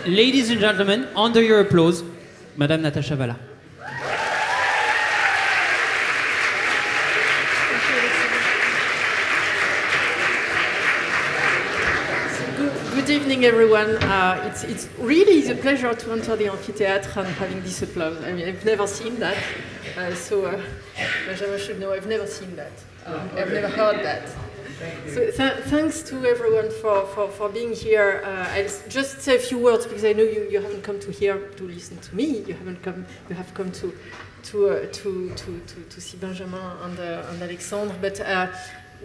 Ladies and gentlemen, under your applause, Madame Natacha Valla. Good evening, everyone. It's really a pleasure to enter the amphitheatre and having this applause. I mean, I've never seen that. Benjamin should know I've never seen that. I've never heard that. So thanks to everyone for being here. I'll just say a few words because I know you haven't come to here to listen to me. You have come to see Benjamin and Alexandre. But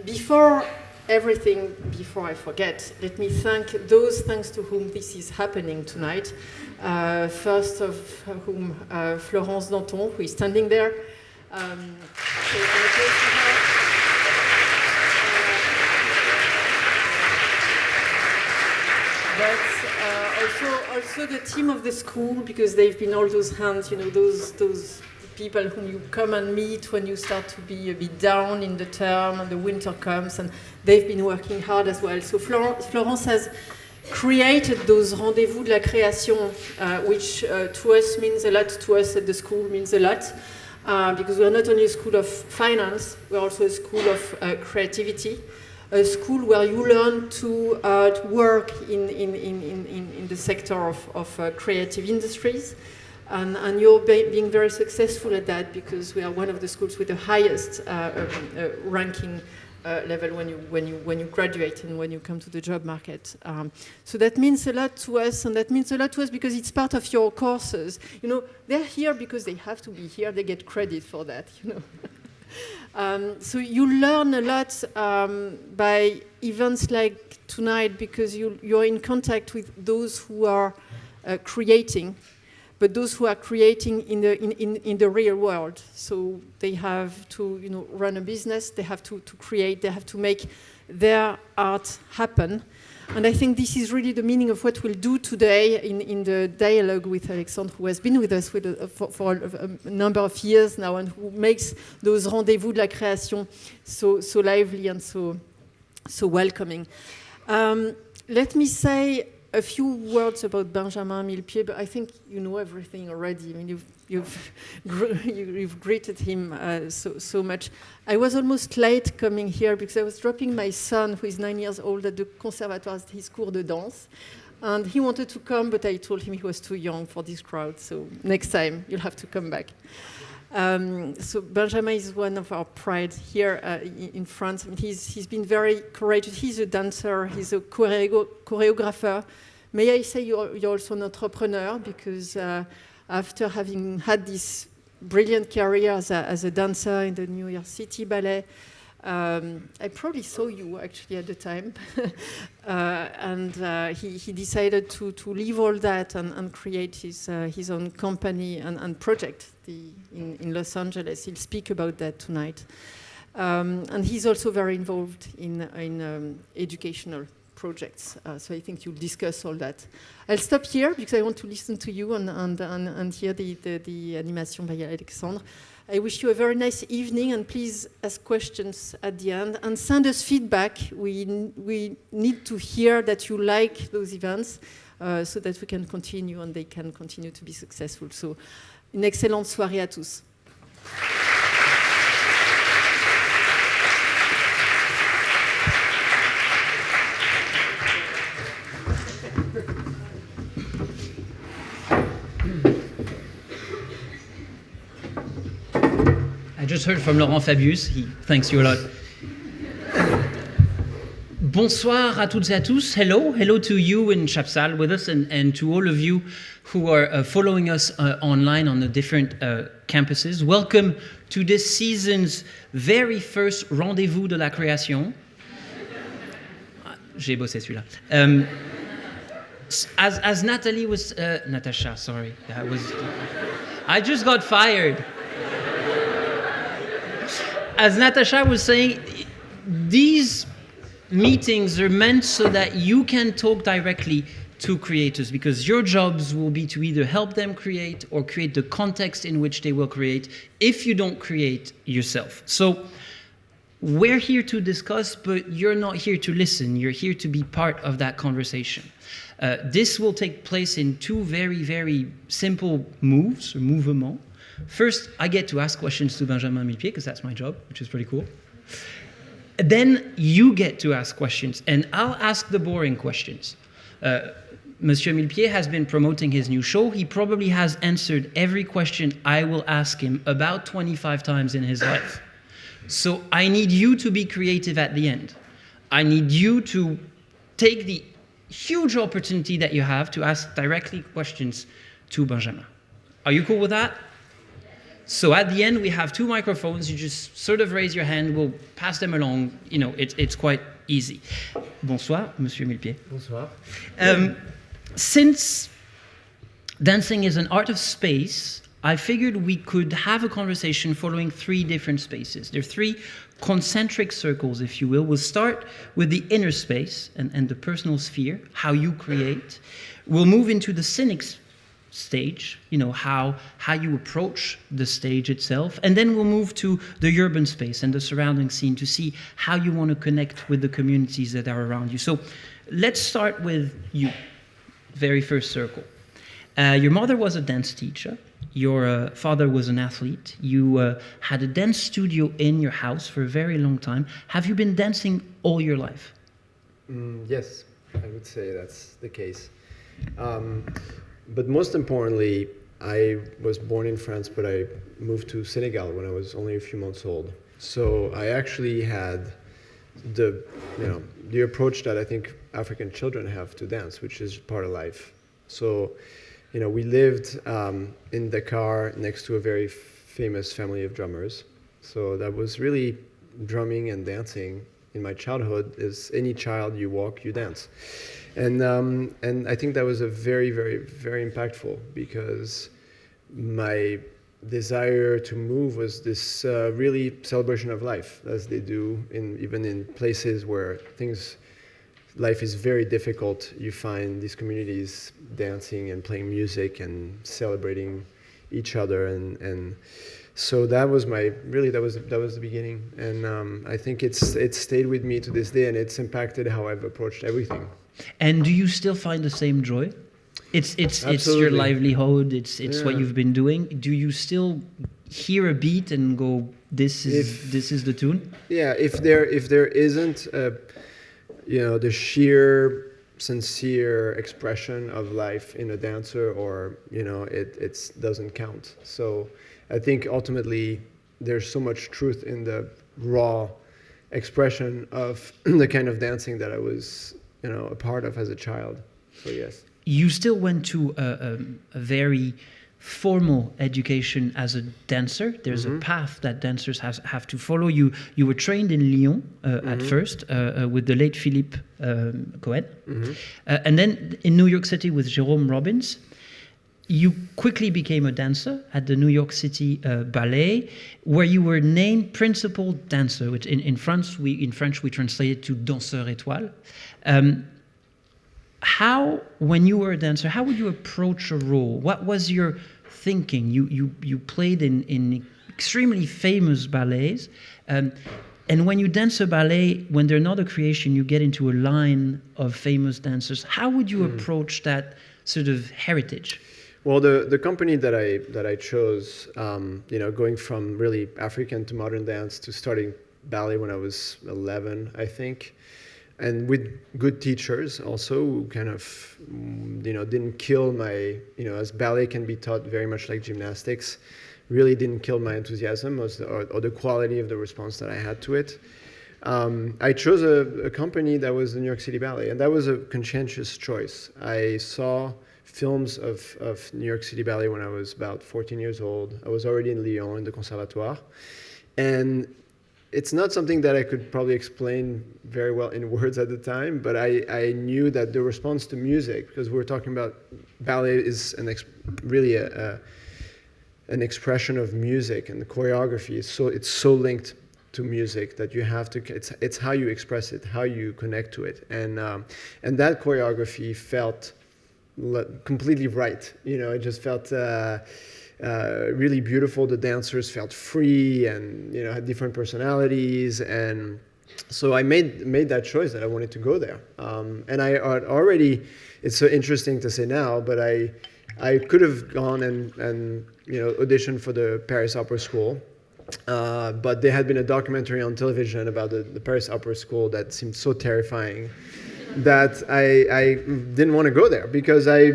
before I forget, let me thank those thanks to whom this is happening tonight. First of whom, Florence Danton, who is standing there. But also the team of the school, because they've been all those hands, those people whom you come and meet when you start to be a bit down in the term and the winter comes, and they've been working hard as well. So Florence has created those Rendez-vous de la Création, which to us means a lot, to us at the school means a lot, because we're not only a school of finance, we're also a school of creativity, a school where you learn to work in the sector of creative industries. And you're being very successful at that, because we are one of the schools with the highest ranking level when you graduate and when you come to the job market. So that means a lot to us, and that means a lot to us because it's part of your courses. They're here because they have to be here. They get credit for that. So you learn a lot by events like tonight, because you're in contact with those who are creating. But those who are creating in the real world, so they have to run a business, they have to create, they have to make their art happen, and I think this is really the meaning of what we'll do today in the dialogue with Alexandre, who has been with us for a number of years now, and who makes those Rendez-vous de la Création so lively and so welcoming. Let me say a few words about Benjamin Millepied, but I think you know everything already. I mean, you've greeted him so much. I was almost late coming here because I was dropping my son, who is 9 years old, at the conservatoire at his cours de danse, and he wanted to come, but I told him he was too young for this crowd. So next time you'll have to come back. So Benjamin is one of our pride here in France. I mean, he's been very courageous. He's a dancer. He's a choreographer. May I say you're also an entrepreneur, because after having had this brilliant career as a dancer in the New York City Ballet, I probably saw you actually at the time, and he decided to leave all that and create his own company and project in Los Angeles. He'll speak about that tonight, and he's also very involved in educational projects. So I think you'll discuss all that. I'll stop here because I want to listen to you and hear the animation by Alexandre. I wish you a very nice evening, and please ask questions at the end and send us feedback. We need to hear that you like those events so that we can continue and they can continue to be successful. So, une excellente soirée à tous. I just heard from Laurent Fabius. He thanks you a lot. Bonsoir à toutes et à tous. Hello to you in Chapsal with us, and to all of you who are following us online on the different campuses. Welcome to this season's very first Rendez-vous de la Création. J'ai bossé celui-là. As Natalie was, Natasha, sorry, I just got fired. As Natasha was saying, these meetings are meant so that you can talk directly to creators, because your jobs will be to either help them create or create the context in which they will create if you don't create yourself. So we're here to discuss, but you're not here to listen. You're here to be part of that conversation. This will take place in two very, very simple moves, or mouvements. First, I get to ask questions to Benjamin Millepied, because that's my job, which is pretty cool. Then you get to ask questions, and I'll ask the boring questions. Monsieur Millepied has been promoting his new show. He probably has answered every question I will ask him about 25 times in his life. So I need you to be creative at the end. I need you to take the huge opportunity that you have to ask directly questions to Benjamin. Are you cool with that? So at the end, we have two microphones. You just sort of raise your hand. We'll pass them along. You know, it's quite easy. Bonsoir, Monsieur Millepied. Bonsoir. Since dancing is an art of space, I figured we could have a conversation following three different spaces. There are three concentric circles, if you will. We'll start with the inner space and the personal sphere, how you create. We'll move into the scenic stage, you know, how you approach the stage itself. And then we'll move to the urban space and the surrounding scene to see how you want to connect with the communities that are around you. So let's start with you, very first circle. Your mother was a dance teacher. Your father was an athlete. You had a dance studio in your house for a very long time. Have you been dancing all your life? Yes, I would say that's the case. But most importantly, I was born in France, but I moved to Senegal when I was only a few months old. So I actually had the approach that I think African children have to dance, which is part of life. So, you know, we lived in Dakar next to a very famous family of drummers. So that was really drumming and dancing in my childhood. As any child, you walk, you dance. And I think that was a very, very, very impactful, because my desire to move was this really celebration of life, as they do even in places where life is very difficult. You find these communities dancing and playing music and celebrating each other, and so that was the beginning, and I think it's stayed with me to this day, and it's impacted how I've approached everything. And do you still find the same joy? It's your livelihood. It's what you've been doing. Do you still hear a beat and go, this is the tune? Yeah, if there isn't the sheer sincere expression of life in a dancer, or it doesn't count. So I think ultimately there's so much truth in the raw expression of the kind of dancing that I was a part of as a child. So yes. You still went to a very formal education as a dancer. There's a path that dancers have to follow. You were trained in Lyon at first with the late Philippe Cohen, and then in New York City with Jérôme Robbins. You quickly became a dancer at the New York City Ballet, where you were named principal dancer, which in French we translate it to danseur étoile. How, when you were a dancer, how would you approach a role? What was your thinking? You played in extremely famous ballets, and when you dance a ballet, when they're not a creation, you get into a line of famous dancers. How would you approach that sort of heritage? Well, the company that I chose, going from really African to modern dance to starting ballet when I was 11, I think, and with good teachers also, who kind of, didn't kill my, as ballet can be taught very much like gymnastics, really didn't kill my enthusiasm or the quality of the response that I had to it. I chose a company that was the New York City Ballet, and that was a conscientious choice. I saw films of New York City Ballet when I was about 14 years old. I was already in Lyon in the Conservatoire, and it's not something that I could probably explain very well in words at the time, but I knew that the response to music, because we're talking about ballet is really an expression of music, and the choreography is it's so linked to music that you have to, it's how you express it, how you connect to it, and that choreography felt completely right. It just felt really beautiful. The dancers felt free and had different personalities, and so I made that choice that I wanted to go there. And I had already, it's so interesting to say now, but I could have gone and auditioned for the Paris Opera School. But there had been a documentary on television about the Paris Opera School that seemed so terrifying that I didn't want to go there, because I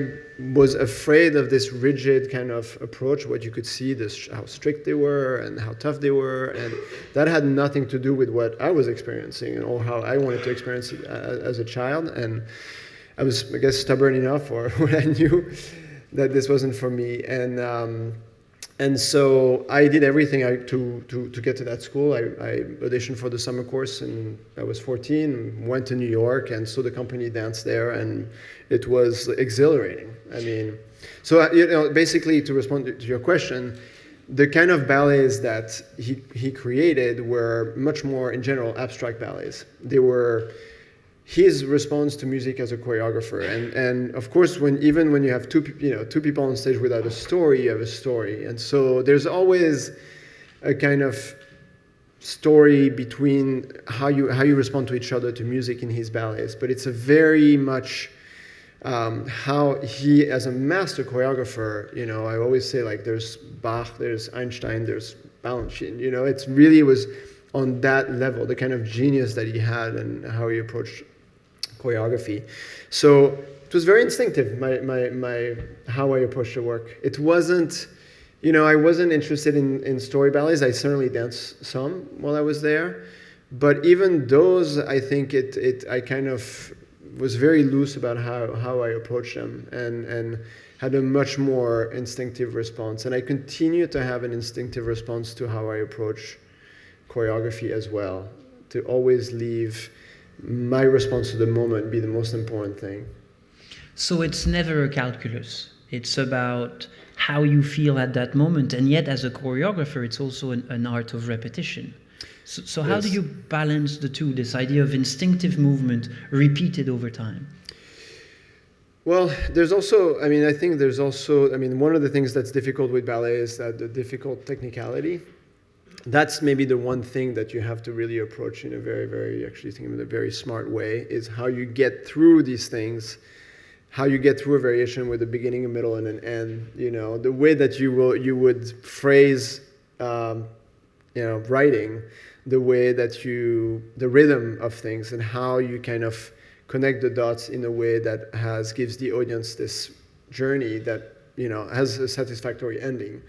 was afraid of this rigid kind of approach, what you could see, how strict they were and how tough they were, and that had nothing to do with what I was experiencing or how I wanted to experience it as a child. And I was, I guess, stubborn enough, or what I knew, that this wasn't for me. And so I did everything to get to that school. I auditioned for the summer course, and I was 14, went to New York and saw the company dance there, and it was exhilarating. I mean, so basically, to respond to your question, the kind of ballets that he created were much more, in general, abstract ballets. They were his response to music as a choreographer, and of course, even when you have two people on stage without a story, you have a story, and so there's always a kind of story between how you respond to each other to music in his ballets, but it's a very much how he, as a master choreographer, I always say, like, there's Bach, there's Einstein, there's Balanchine, it really was on that level, the kind of genius that he had and how he approached choreography. So it was very instinctive, my how I approached the work. It wasn't, I wasn't interested in story ballets. I certainly danced some while I was there, but even those, I think I kind of was very loose about how I approached them, and had a much more instinctive response. And I continue to have an instinctive response to how I approach choreography as well, to always leave my response to the moment be the most important thing. So it's never a calculus. It's about how you feel at that moment. And yet, as a choreographer, it's also an art of repetition. So how do you balance the two, this idea of instinctive movement repeated over time? Well, there's also, I think there's also, one of the things that's difficult with ballet is that the difficult technicality. That's maybe the one thing that you have to really approach in a very, very, actually thinking in a very smart way, is how you get through these things, how you get through a variation with a beginning, a middle, and an end. The way that you would phrase, writing, the way that the rhythm of things, and how you kind of connect the dots in a way that gives the audience this journey that has a satisfactory ending.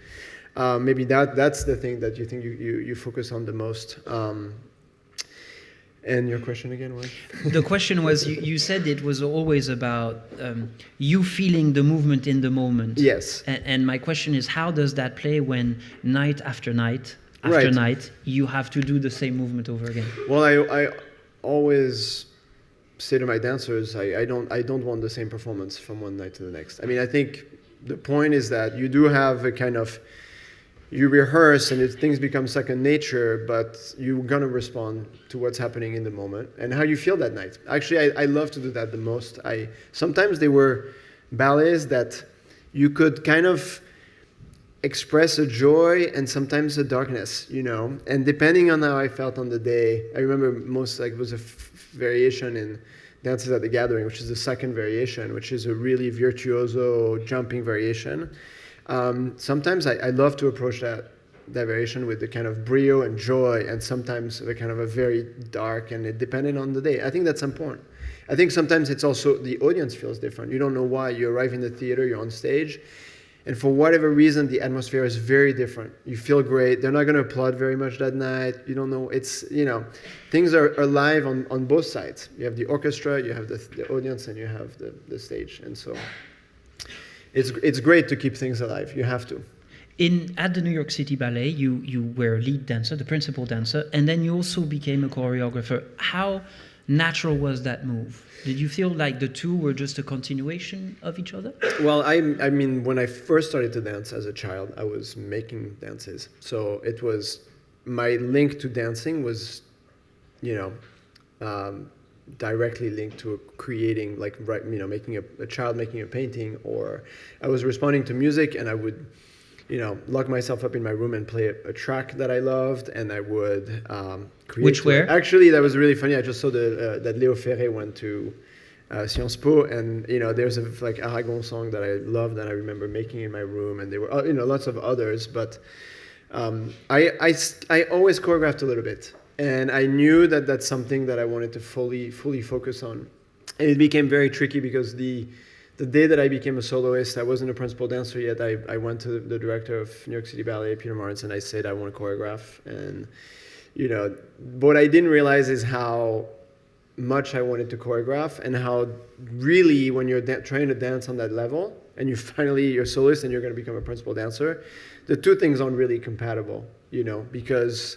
Maybe that's the thing that you think you focus on the most. And your question again was? The question was, you said it was always about you feeling the movement in the moment. Yes. And my question is, how does that play when night after night after night you have to do the same movement over again? Well, I always say to my dancers, I don't want the same performance from one night to the next. I think the point is that you do have a kind of, you rehearse and things become second nature, but you're going to respond to what's happening in the moment and how you feel that night. Actually, I love to do that the most. Sometimes they were ballets that you could kind of express a joy and sometimes a darkness, and depending on how I felt on the day. I remember it was a variation in Dances at the Gathering, which is the second variation, which is a really virtuoso jumping variation. Sometimes I love to approach that variation with the kind of brio and joy, and sometimes the kind of a very dark, and it depended on the day. I think that's important. I think sometimes it's also the audience feels different. You don't know why. You arrive in the theater, you're on stage, and for whatever reason, the atmosphere is very different. You feel great. They're not going to applaud very much that night. You don't know. It's, things are alive on both sides. You have the orchestra, you have the audience, and you have the stage. And so it's great to keep things alive. You have to. At the New York City Ballet, you were a lead dancer, the principal dancer, and then you also became a choreographer. How natural was that move? Did you feel like the two were just a continuation of each other? Well, when I first started to dance as a child, I was making dances. So it was, my link to dancing was, directly linked to creating, making a child making a painting, or I was responding to music and I would, lock myself up in my room and play a track that I loved, and I would create. Which were? Actually, that was really funny. I just saw that Léo Ferré went to Sciences Po, and there's a Aragon song that I loved that I remember making in my room, and there were lots of others, but I always choreographed a little bit, and I knew that that's something that I wanted to fully focus on, and it became very tricky because the day that I became a soloist, I wasn't a principal dancer yet. I went to the director of New York City Ballet, Peter Martins, and I said I want to choreograph, and what I didn't realize is how much I wanted to choreograph, and how really when you're trying to dance on that level and you're soloist and you're going to become a principal dancer, the two things aren't really compatible, because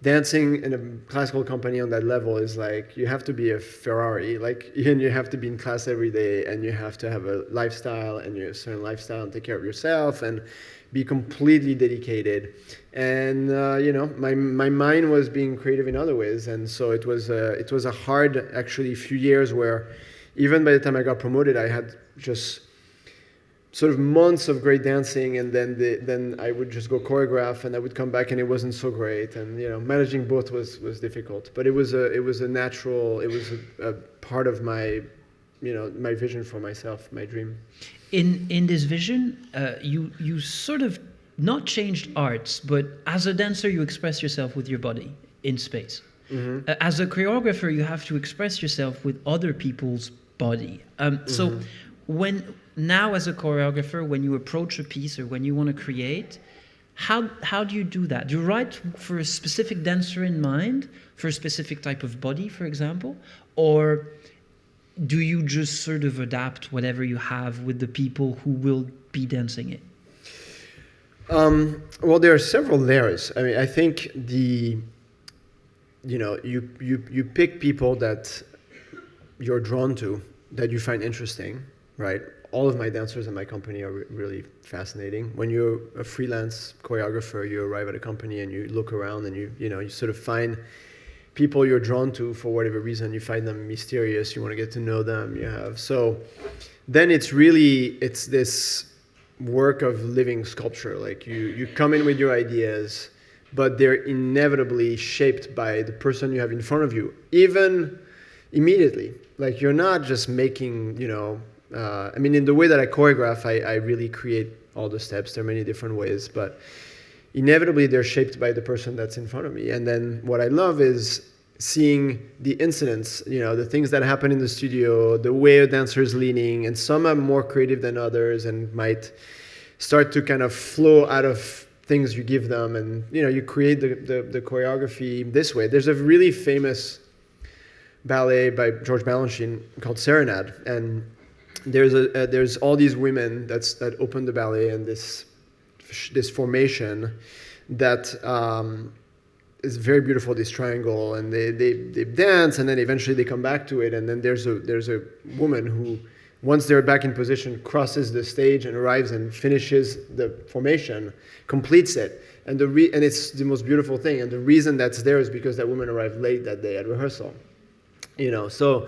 dancing in a classical company on that level is like you have to be a Ferrari, and you have to be in class every day, and you have to have a lifestyle and a certain lifestyle and take care of yourself and be completely dedicated. And my mind was being creative in other ways, and so it was a hard actually few years where even by the time I got promoted, I had just sort of months of great dancing, and then I would just go choreograph, and I would come back and it wasn't so great, and managing both was difficult. But it was a natural, it was a part of my my vision for myself, my dream. In this vision, you sort of not changed arts, but as a dancer you express yourself with your body in space. Mm-hmm. As a choreographer, you have to express yourself with other people's body. So now as a choreographer, when you approach a piece or when you want to create, how do you do that? Do you write for a specific dancer in mind, for a specific type of body, for example? Or do you just sort of adapt whatever you have with the people who will be dancing it? Well, there are several layers. I mean, I think you pick people that you're drawn to, that you find interesting, right? All of my dancers in my company are really fascinating. When you're a freelance choreographer, you arrive at a company and you look around and you sort of find people you're drawn to for whatever reason. You find them mysterious. You want to get to know them. So then it's this work of living sculpture. Like you come in with your ideas, but they're inevitably shaped by the person you have in front of you, even immediately. Like you're not just making, in the way that I choreograph, I really create all the steps. There are many different ways, but inevitably they're shaped by the person that's in front of me. And then what I love is seeing the incidents, the things that happen in the studio, the way a dancer is leaning, and some are more creative than others and might start to kind of flow out of things you give them, and you create the choreography this way. There's a really famous ballet by George Balanchine called Serenade, and there's all these women that open the ballet, and this formation that is very beautiful, this triangle, and they dance, and then eventually they come back to it, and then there's a woman who, once they're back in position, crosses the stage and arrives and finishes the formation, completes it, and it's the most beautiful thing. And the reason that's there is because that woman arrived late that day at rehearsal. So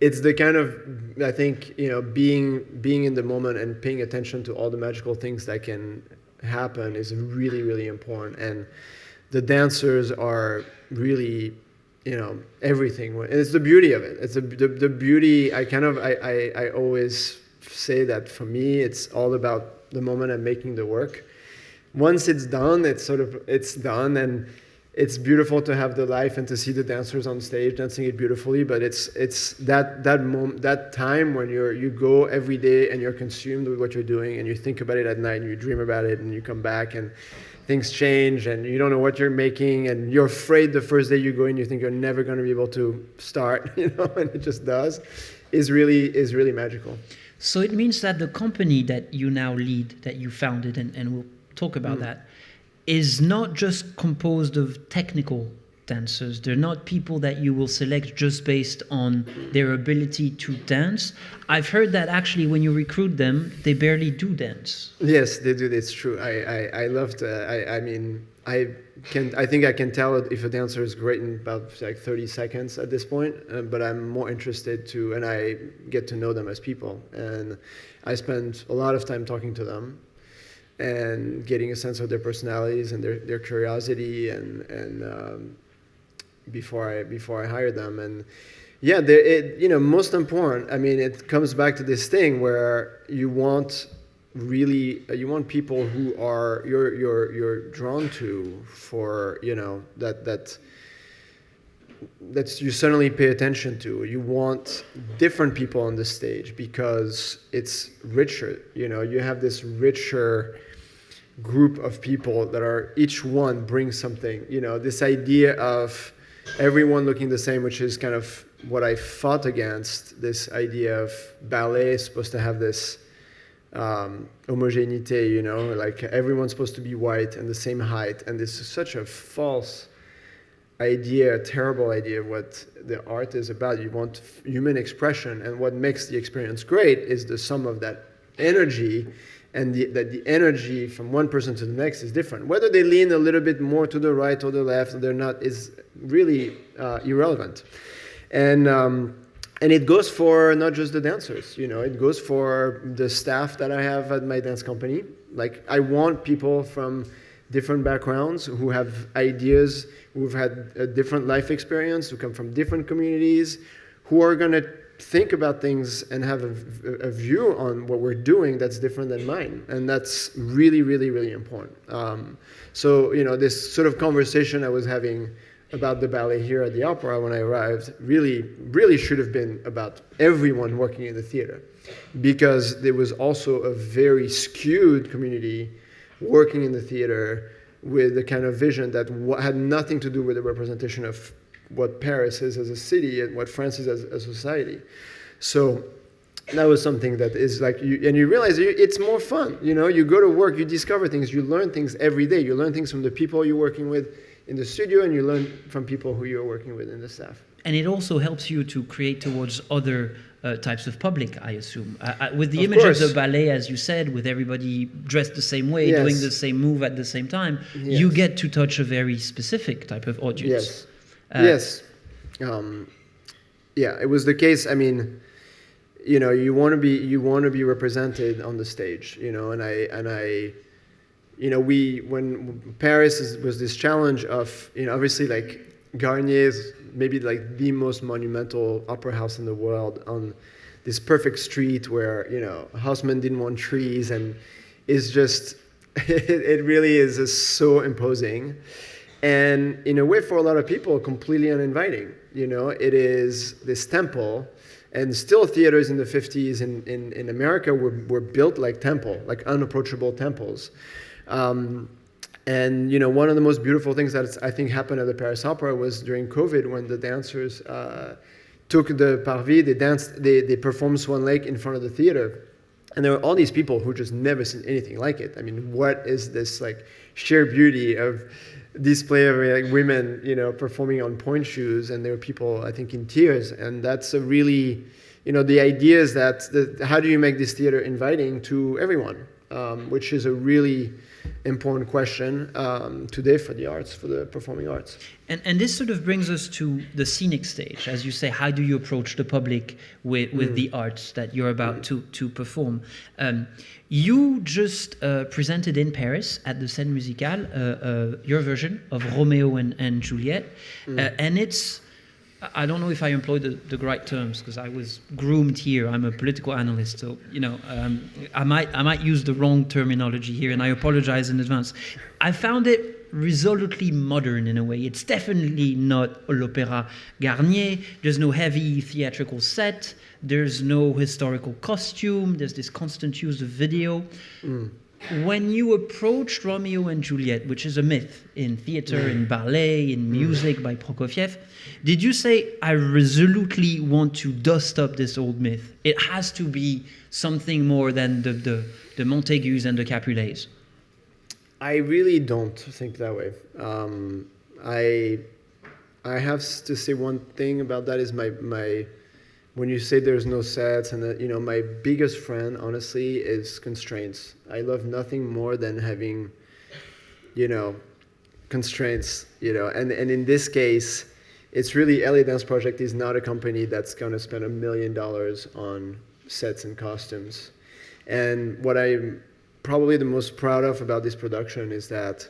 it's the kind of, I think, being in the moment and paying attention to all the magical things that can happen is really, really important. And the dancers are really, everything. And it's the beauty of it. It's the beauty. I always say that for me, it's all about the moment and making the work. Once it's done, it's done, and it's beautiful to have the life and to see the dancers on stage dancing it beautifully. But it's that moment, that time when you go every day and you're consumed with what you're doing, and you think about it at night and you dream about it, and you come back and things change and you don't know what you're making, and you're afraid the first day you go in, you think you're never going to be able to start, and it just does, is really magical. So it means that the company that you now lead, that you founded, and we'll talk about that, is not just composed of technical dancers. They're not people that you will select just based on their ability to dance. I've heard that actually when you recruit them, they barely do dance. Yes, they do. It's true. I loved. I think I can tell if a dancer is great in about 30 seconds at this point. But I'm more interested and I get to know them as people, and I spend a lot of time talking to them. and getting a sense of their personalities and their curiosity and before I hired them. And yeah, most important, I mean, it comes back to this thing where you want people who are you're drawn to for, that you suddenly pay attention to. You want different people on the stage because it's richer. You have this richer group of people that are, each one brings something. This idea of everyone looking the same, which is kind of what I fought against. This idea of ballet is supposed to have this homogeneity, like everyone's supposed to be white and the same height, and this is such a false idea, a terrible idea of what the art is about. You want human expression, and what makes the experience great is the sum of that energy, and that the energy from one person to the next is different. Whether they lean a little bit more to the right or the left, or they're not, is really irrelevant. And it goes for not just the dancers, it goes for the staff that I have at my dance company. Like, I want people from different backgrounds who have ideas, who've had a different life experience, who come from different communities, who are going to think about things and have a view on what we're doing that's different than mine. And that's really, really, really important. So, this sort of conversation I was having about the ballet here at the opera when I arrived really, really should have been about everyone working in the theater, because there was also a very skewed community working in the theater with a kind of vision that had nothing to do with the representation of what Paris is as a city and what France is as a society. So that was something that is like, you realize it's more fun. You go to work, you discover things, you learn things every day. You learn things from the people you're working with in the studio, and you learn from people who you're working with in the staff. And it also helps you to create towards other types of public, I assume. With the Of image course. of the ballet, as you said, with everybody dressed the same way, Yes. doing the same move at the same time, Yes. you get to touch a very specific type of audience. Yes. It was the case. I mean, you want to be represented on the stage, when Paris was this challenge of, obviously, like, Garnier's maybe like the most monumental opera house in the world on this perfect street where, Haussmann didn't want trees, and it's just, it really is just so imposing. And in a way, for a lot of people, completely uninviting. It is this temple, and still theaters in the 50s in America were built like temple, like unapproachable temples. And one of the most beautiful things that I think happened at the Paris Opera was during COVID, when the dancers took the parvis, they performed Swan Lake in front of the theater. And there were all these people who just never seen anything like it. I mean, what is this like sheer beauty of display of like women, performing on pointe shoes, and there were people, I think, in tears. And that's a really, the idea is that how do you make this theater inviting to everyone, which is a really important question today for the arts, for the performing arts. And this sort of brings us to the scenic stage. As you say, how do you approach the public with the arts that you're about to perform? You just presented in Paris at the Scène Musicale your version of Romeo and Juliet. And it's, I don't know if I employ the right terms, because I was groomed here. I'm a political analyst, so I might use the wrong terminology here, and I apologize in advance. I found it resolutely modern in a way. It's definitely not l'Opéra Garnier. There's no heavy theatrical set. There's no historical costume. There's this constant use of video. When you approached Romeo and Juliet, which is a myth in theater, in ballet, in music by Prokofiev, did you say, I resolutely want to dust up this old myth? It has to be something more than the Montagues and the Capulets. I really don't think that way. I have to say one thing about that is my when you say there's no sets, and that, my biggest friend, honestly, is constraints. I love nothing more than having, constraints, and in this case, it's really, LA Dance Project is not a company that's going to spend $1 million on sets and costumes. And what I'm probably the most proud of about this production is that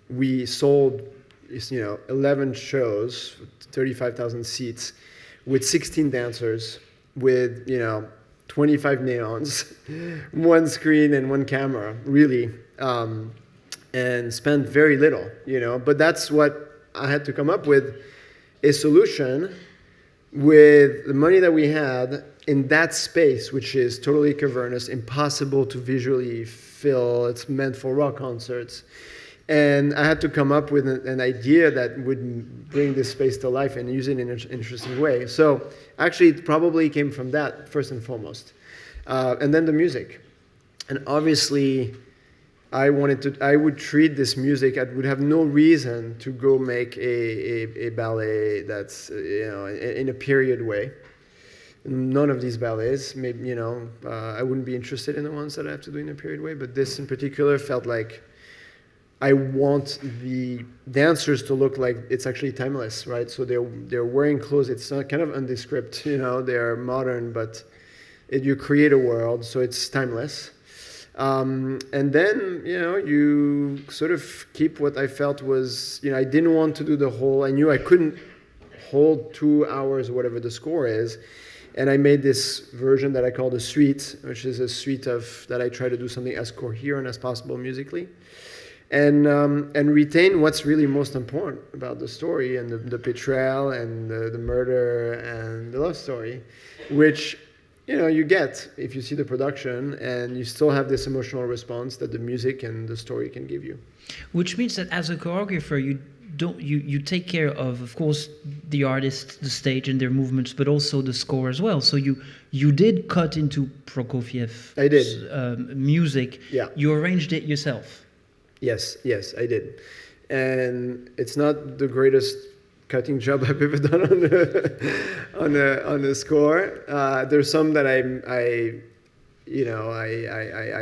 we sold, 11 shows, 35,000 seats, with 16 dancers, with 25 neons, one screen and one camera, really, and spent very little, But that's what I had to come up with, a solution with the money that we had in that space, which is totally cavernous, impossible to visually fill. It's meant for rock concerts. And I had to come up with an idea that would bring this space to life and use it in an interesting way. So actually, it probably came from that, first and foremost. And then the music. And obviously, I would treat this music, I would have no reason to go make a ballet that's, in a period way. None of these ballets, maybe, I wouldn't be interested in the ones that I have to do in a period way, but this in particular felt like I want the dancers to look like it's actually timeless, right? So they're wearing clothes, it's not kind of undescript, they're modern, but you create a world, so it's timeless. And then, you sort of keep what I felt was, I didn't want to do the whole, I knew I couldn't hold 2 hours, whatever the score is. And I made this version that I call the suite, which is a suite that I try to do something as coherent as possible musically. And retain what's really most important about the story and the betrayal and the murder and the love story, which, you get if you see the production, and you still have this emotional response that the music and the story can give you. Which means that as a choreographer, you take care of course, the artist, the stage and their movements, but also the score as well. So you did cut into Prokofiev's I did. Music. Yeah. You arranged it yourself. Yes, I did. And it's not the greatest cutting job I've ever done on the score. There's some that I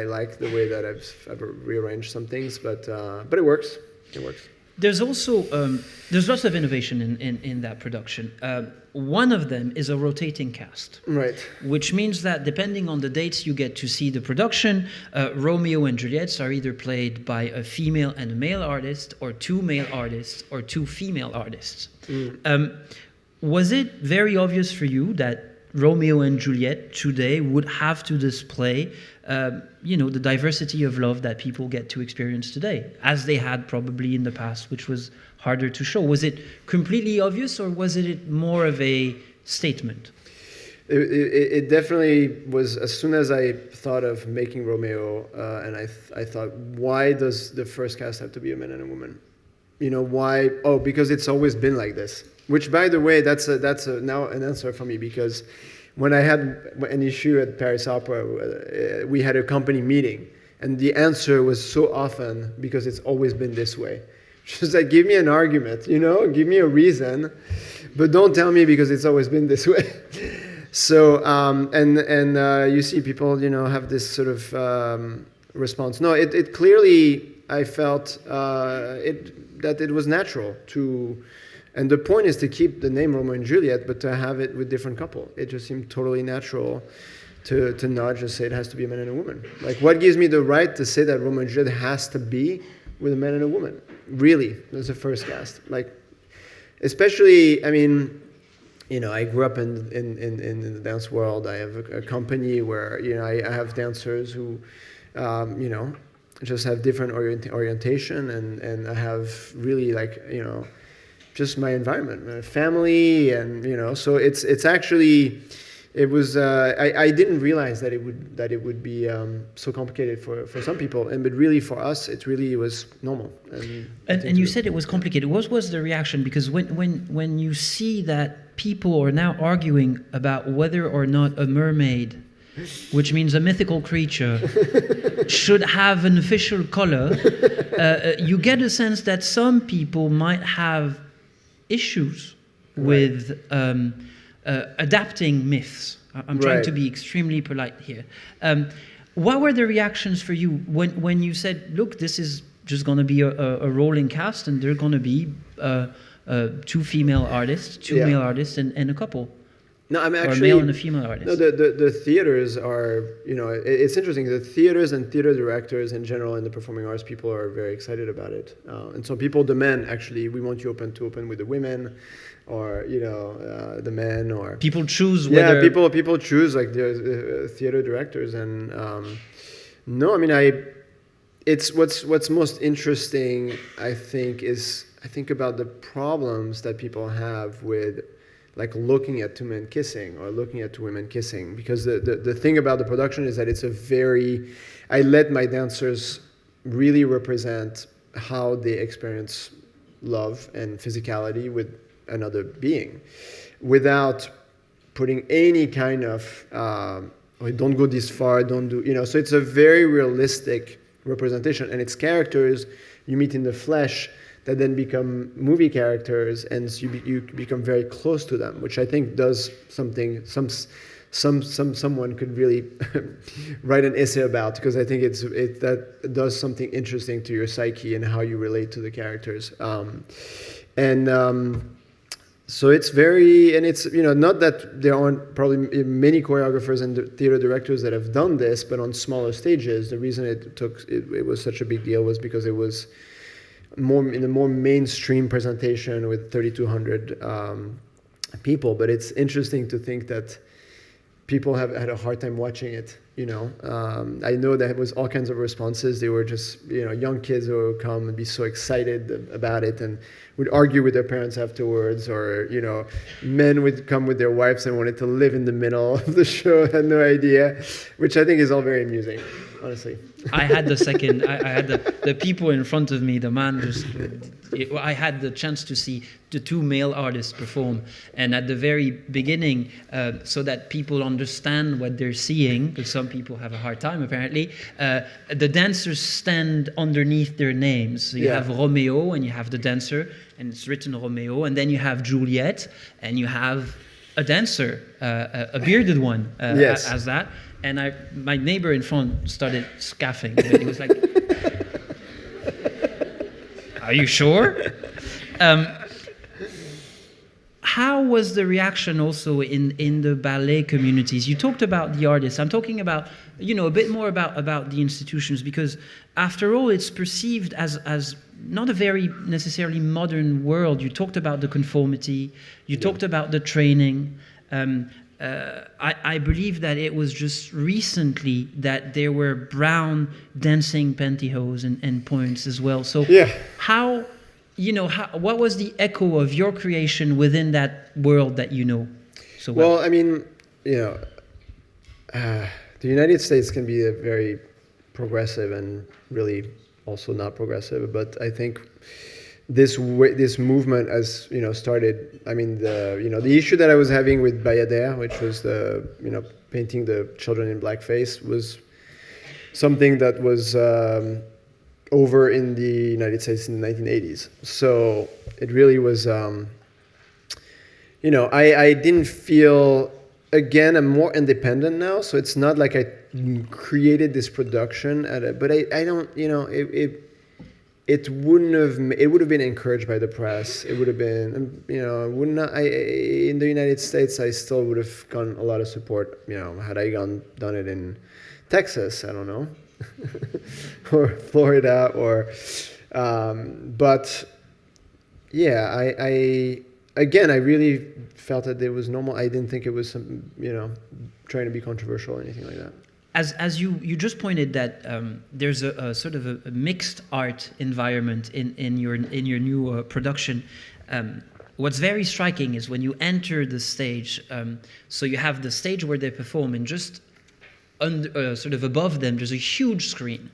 like the way that I've rearranged some things, but it works. It works. There's also there's lots of innovation in that production. One of them is a rotating cast, right? Which means that depending on the dates you get to see the production, Romeo and Juliet are either played by a female and a male artist, or 2 male artists, or 2 female artists. Was it very obvious for you that Romeo and Juliet today would have to display the diversity of love that people get to experience today, as they had probably in the past, which was harder to show? Was it completely obvious, or was it more of a statement? It definitely was. As soon as I thought of making Romeo, and I thought, why does the first cast have to be a man and a woman? Why? Oh, because it's always been like this. Which, by the way, that's now an answer for me, because when I had an issue at Paris Opera, we had a company meeting, and the answer was so often, because it's always been this way. Just like, give me an argument, give me a reason, but don't tell me because it's always been this way. So, you see people, have this sort of response. No, it clearly, I felt that it was natural to. And the point is to keep the name Romeo and Juliet, but to have it with different couple. It just seemed totally natural to not just say it has to be a man and a woman. Like, what gives me the right to say that Romeo and Juliet has to be with a man and a woman? Really, as a first cast. Like, especially, I mean, I grew up in the dance world. I have a company where, I have dancers who, just have different orientation, and I have really, like, just my environment, my family, and so it's actually, it was I didn't realize that it would be so complicated for some people, but really for us it was normal. And you said it was complicated. What was the reaction? Because when you see that people are now arguing about whether or not a mermaid, which means a mythical creature, should have an official color, you get a sense that some people might have issues with adapting myths. I'm trying to be extremely polite here. What were the reactions for you when you said, look, this is just going to be a rolling cast, and there are going to be 2 female artists, 2 male artists, and a couple? No, I mean, or a actually, male and a female artist? no, the theaters are, it's interesting. The theaters and theater directors in general and the performing arts people are very excited about it. And so people demand, actually, we want you to open with the women or, the men or... People choose whether... Yeah, people choose like the theater directors. And no, I mean, it's what's most interesting, I think about the problems that people have with like looking at two men kissing or looking at two women kissing, because the thing about the production is that it's I let my dancers really represent how they experience love and physicality with another being without putting any kind of don't go this far, don't do, so it's a very realistic representation, and it's characters you meet in the flesh that then become movie characters, and so you become very close to them, which I think does something someone could really write an essay about, because I think that does something interesting to your psyche and how you relate to the characters. So it's very, and it's, not that there aren't probably many choreographers and theater directors that have done this, but on smaller stages. The reason it was such a big deal was because it was more in a more mainstream presentation with 3,200 people. But it's interesting to think that people have had a hard time watching it. I know that it was all kinds of responses. They were just, young kids who would come and be so excited about it and would argue with their parents afterwards, or, men would come with their wives and wanted to live in the middle of the show, had no idea, which I think is all very amusing, honestly. I had I had the people in front of me, the man I had the chance to see the two male artists perform, and at the very beginning, so that people understand what they're seeing, because some people have a hard time apparently, the dancers stand underneath their names. So you have Romeo and you have the dancer, and it's written Romeo, and then you have Juliet, and you have a dancer, a bearded one, as that. And my neighbor in front started scoffing. He was like, "Are you sure?" How was the reaction also in the ballet communities? You talked about the artists. I'm talking about, a bit more about the institutions, because after all, it's perceived as not a very necessarily modern world. You talked about the conformity. You talked about the training. I believe that it was just recently that there were brown dancing pantyhose and points as well. So how, what was the echo of your creation within that world that you know so well? Well, I mean, the United States can be a very progressive and really also not progressive, but I think this movement has started. I mean, the issue that I was having with Bayadère, which was the painting the children in blackface, was something that was over in the United States in the 1980s. So it really was. I didn't feel. Again, I'm more independent now, so it's not like I created this production but I don't. It would have been encouraged by the press. It would have been, in the United States, I still would have gotten a lot of support, had I done it in Texas, I don't know, or Florida, but yeah, I really felt that it was normal. I didn't think it was some, trying to be controversial or anything like that. As you just pointed that there's a sort of a mixed art environment in your new production. What's very striking is when you enter the stage. So you have the stage where they perform, and just sort of above them there's a huge screen,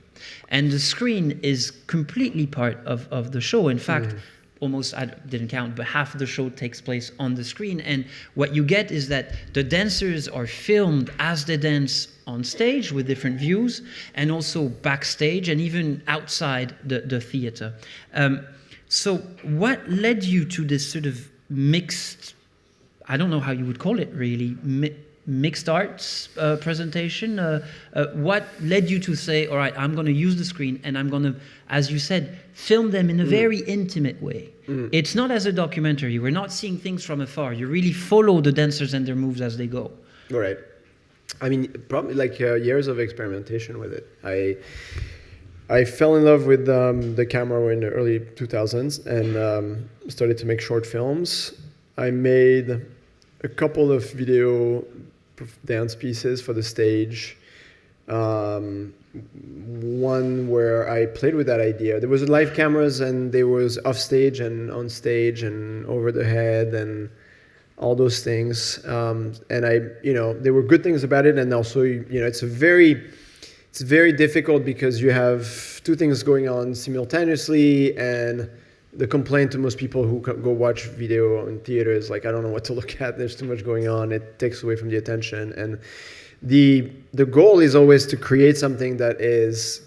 and the screen is completely part of the show. In fact, almost, I didn't count, but half of the show takes place on the screen. And what you get is that the dancers are filmed as they dance on stage with different views, and also backstage and even outside the theater. So what led you to this sort of mixed, I don't know how you would call it really, mixed arts presentation. What led you to say, all right, I'm going to use the screen and I'm going to, as you said, film them in a very intimate way. It's not as a documentary. We're not seeing things from afar. You really follow the dancers and their moves as they go. Right. I mean, probably like years of experimentation with it. I fell in love with the camera in the early 2000s and started to make short films. I made a couple of video dance pieces for the stage. One where I played with that idea. There was live cameras and there was off stage and on stage and over the head and all those things. And there were good things about it, and also, it's very difficult because you have two things going on simultaneously, and the complaint to most people who go watch video in theaters, like, I don't know what to look at, there's too much going on, it takes away from the attention. And the goal is always to create something that is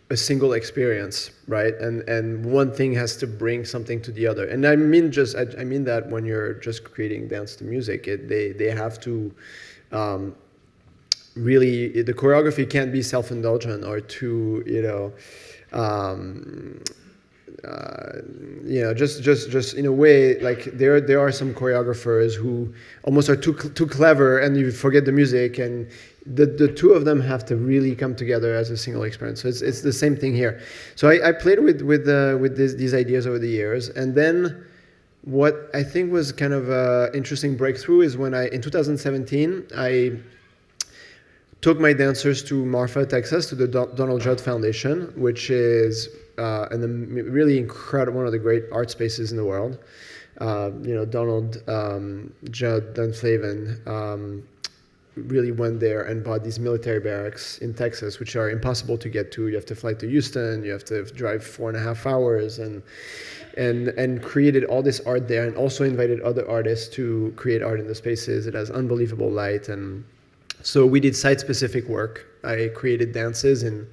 a single experience, right? And one thing has to bring something to the other. And I mean that when you're just creating dance to music, they have to really, the choreography can't be self-indulgent or too, just in a way, like there are some choreographers who almost are too clever, and you forget the music, and the two of them have to really come together as a single experience. So it's the same thing here. So I played with these ideas over the years, and then what I think was kind of an interesting breakthrough is when in 2017 I took my dancers to Marfa, Texas, to the Donald Judd Foundation, which is really incredible, one of the great art spaces in the world. Donald Judd Dunflavin really went there and bought these military barracks in Texas, which are impossible to get to. You have to fly to Houston, you have to drive 4.5 hours, and created all this art there, and also invited other artists to create art in the spaces. It has unbelievable light, and so we did site-specific work. I created dances in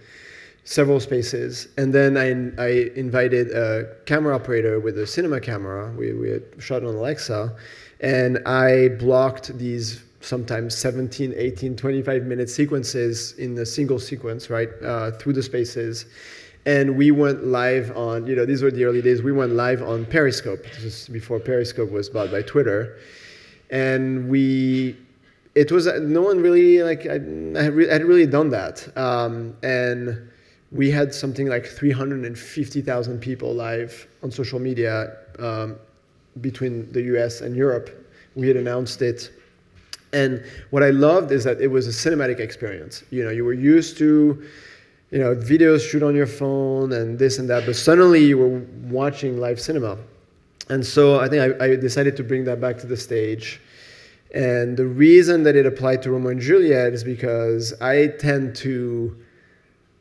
several spaces, and then I invited a camera operator with a cinema camera. We had shot on Alexa, and I blocked these sometimes 17, 18, 25-minute sequences in a single sequence, right, through the spaces. And we went live on, these were the early days, we went live on Periscope. This was before Periscope was bought by Twitter. And it was, no one really, I had really done that. And we had something like 350,000 people live on social media between the US and Europe. We had announced it. And what I loved is that it was a cinematic experience. You were used to, videos shoot on your phone and this and that, but suddenly you were watching live cinema. And so I think I decided to bring that back to the stage. And the reason that it applied to Romeo and Juliet is because I tend to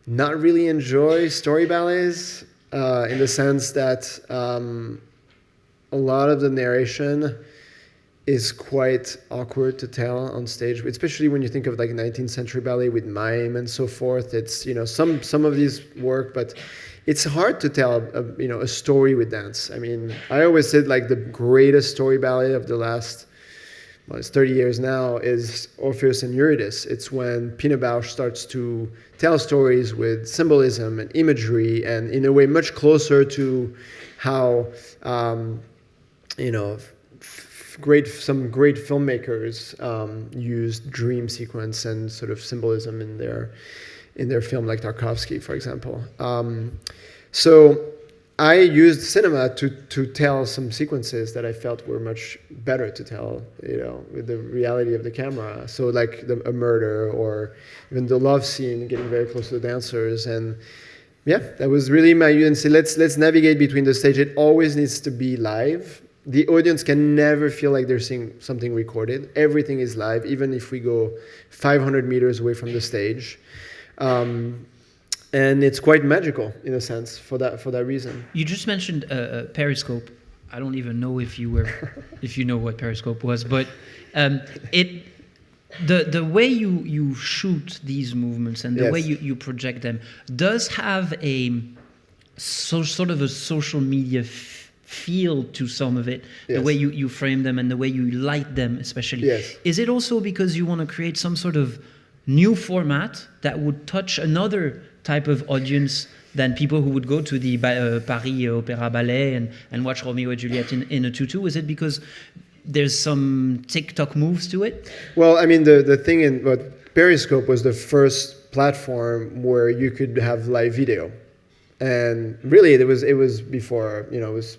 not really enjoy story ballets in the sense that a lot of the narration is quite awkward to tell on stage, especially when you think of like 19th century ballet with mime and so forth. It's, some of these work, but it's hard to tell a story with dance. I mean, I always said like the greatest story ballet of the last, it's 30 years now, is Orpheus and Eurydice. It's when Pina Bausch starts to tell stories with symbolism and imagery, and in a way much closer to how, some great filmmakers used dream sequence and sort of symbolism in their film, like Tarkovsky, for example. So I used cinema to tell some sequences that I felt were much better to tell, with the reality of the camera. So like a murder, or even the love scene, getting very close to the dancers. And yeah, that was really my UNC. Let's navigate between the stage. It always needs to be live. The audience can never feel like they're seeing something recorded. Everything is live, even if we go 500 meters away from the stage. And it's quite magical in a sense for that reason. You just mentioned Periscope. I don't even know if you know what Periscope was, but the way you shoot these movements and the way you project them does have a sort of a social media feel to some of it, the Yes. way you frame them and the way you light them especially. Yes. Is it also because you want to create some sort of new format that would touch another type of audience than people who would go to the Paris Opera Ballet and watch Romeo and Juliet in a tutu? Is it because there's some TikTok moves to it? Well, I mean, the thing in Periscope was the first platform where you could have live video, and really it was before, you know, it was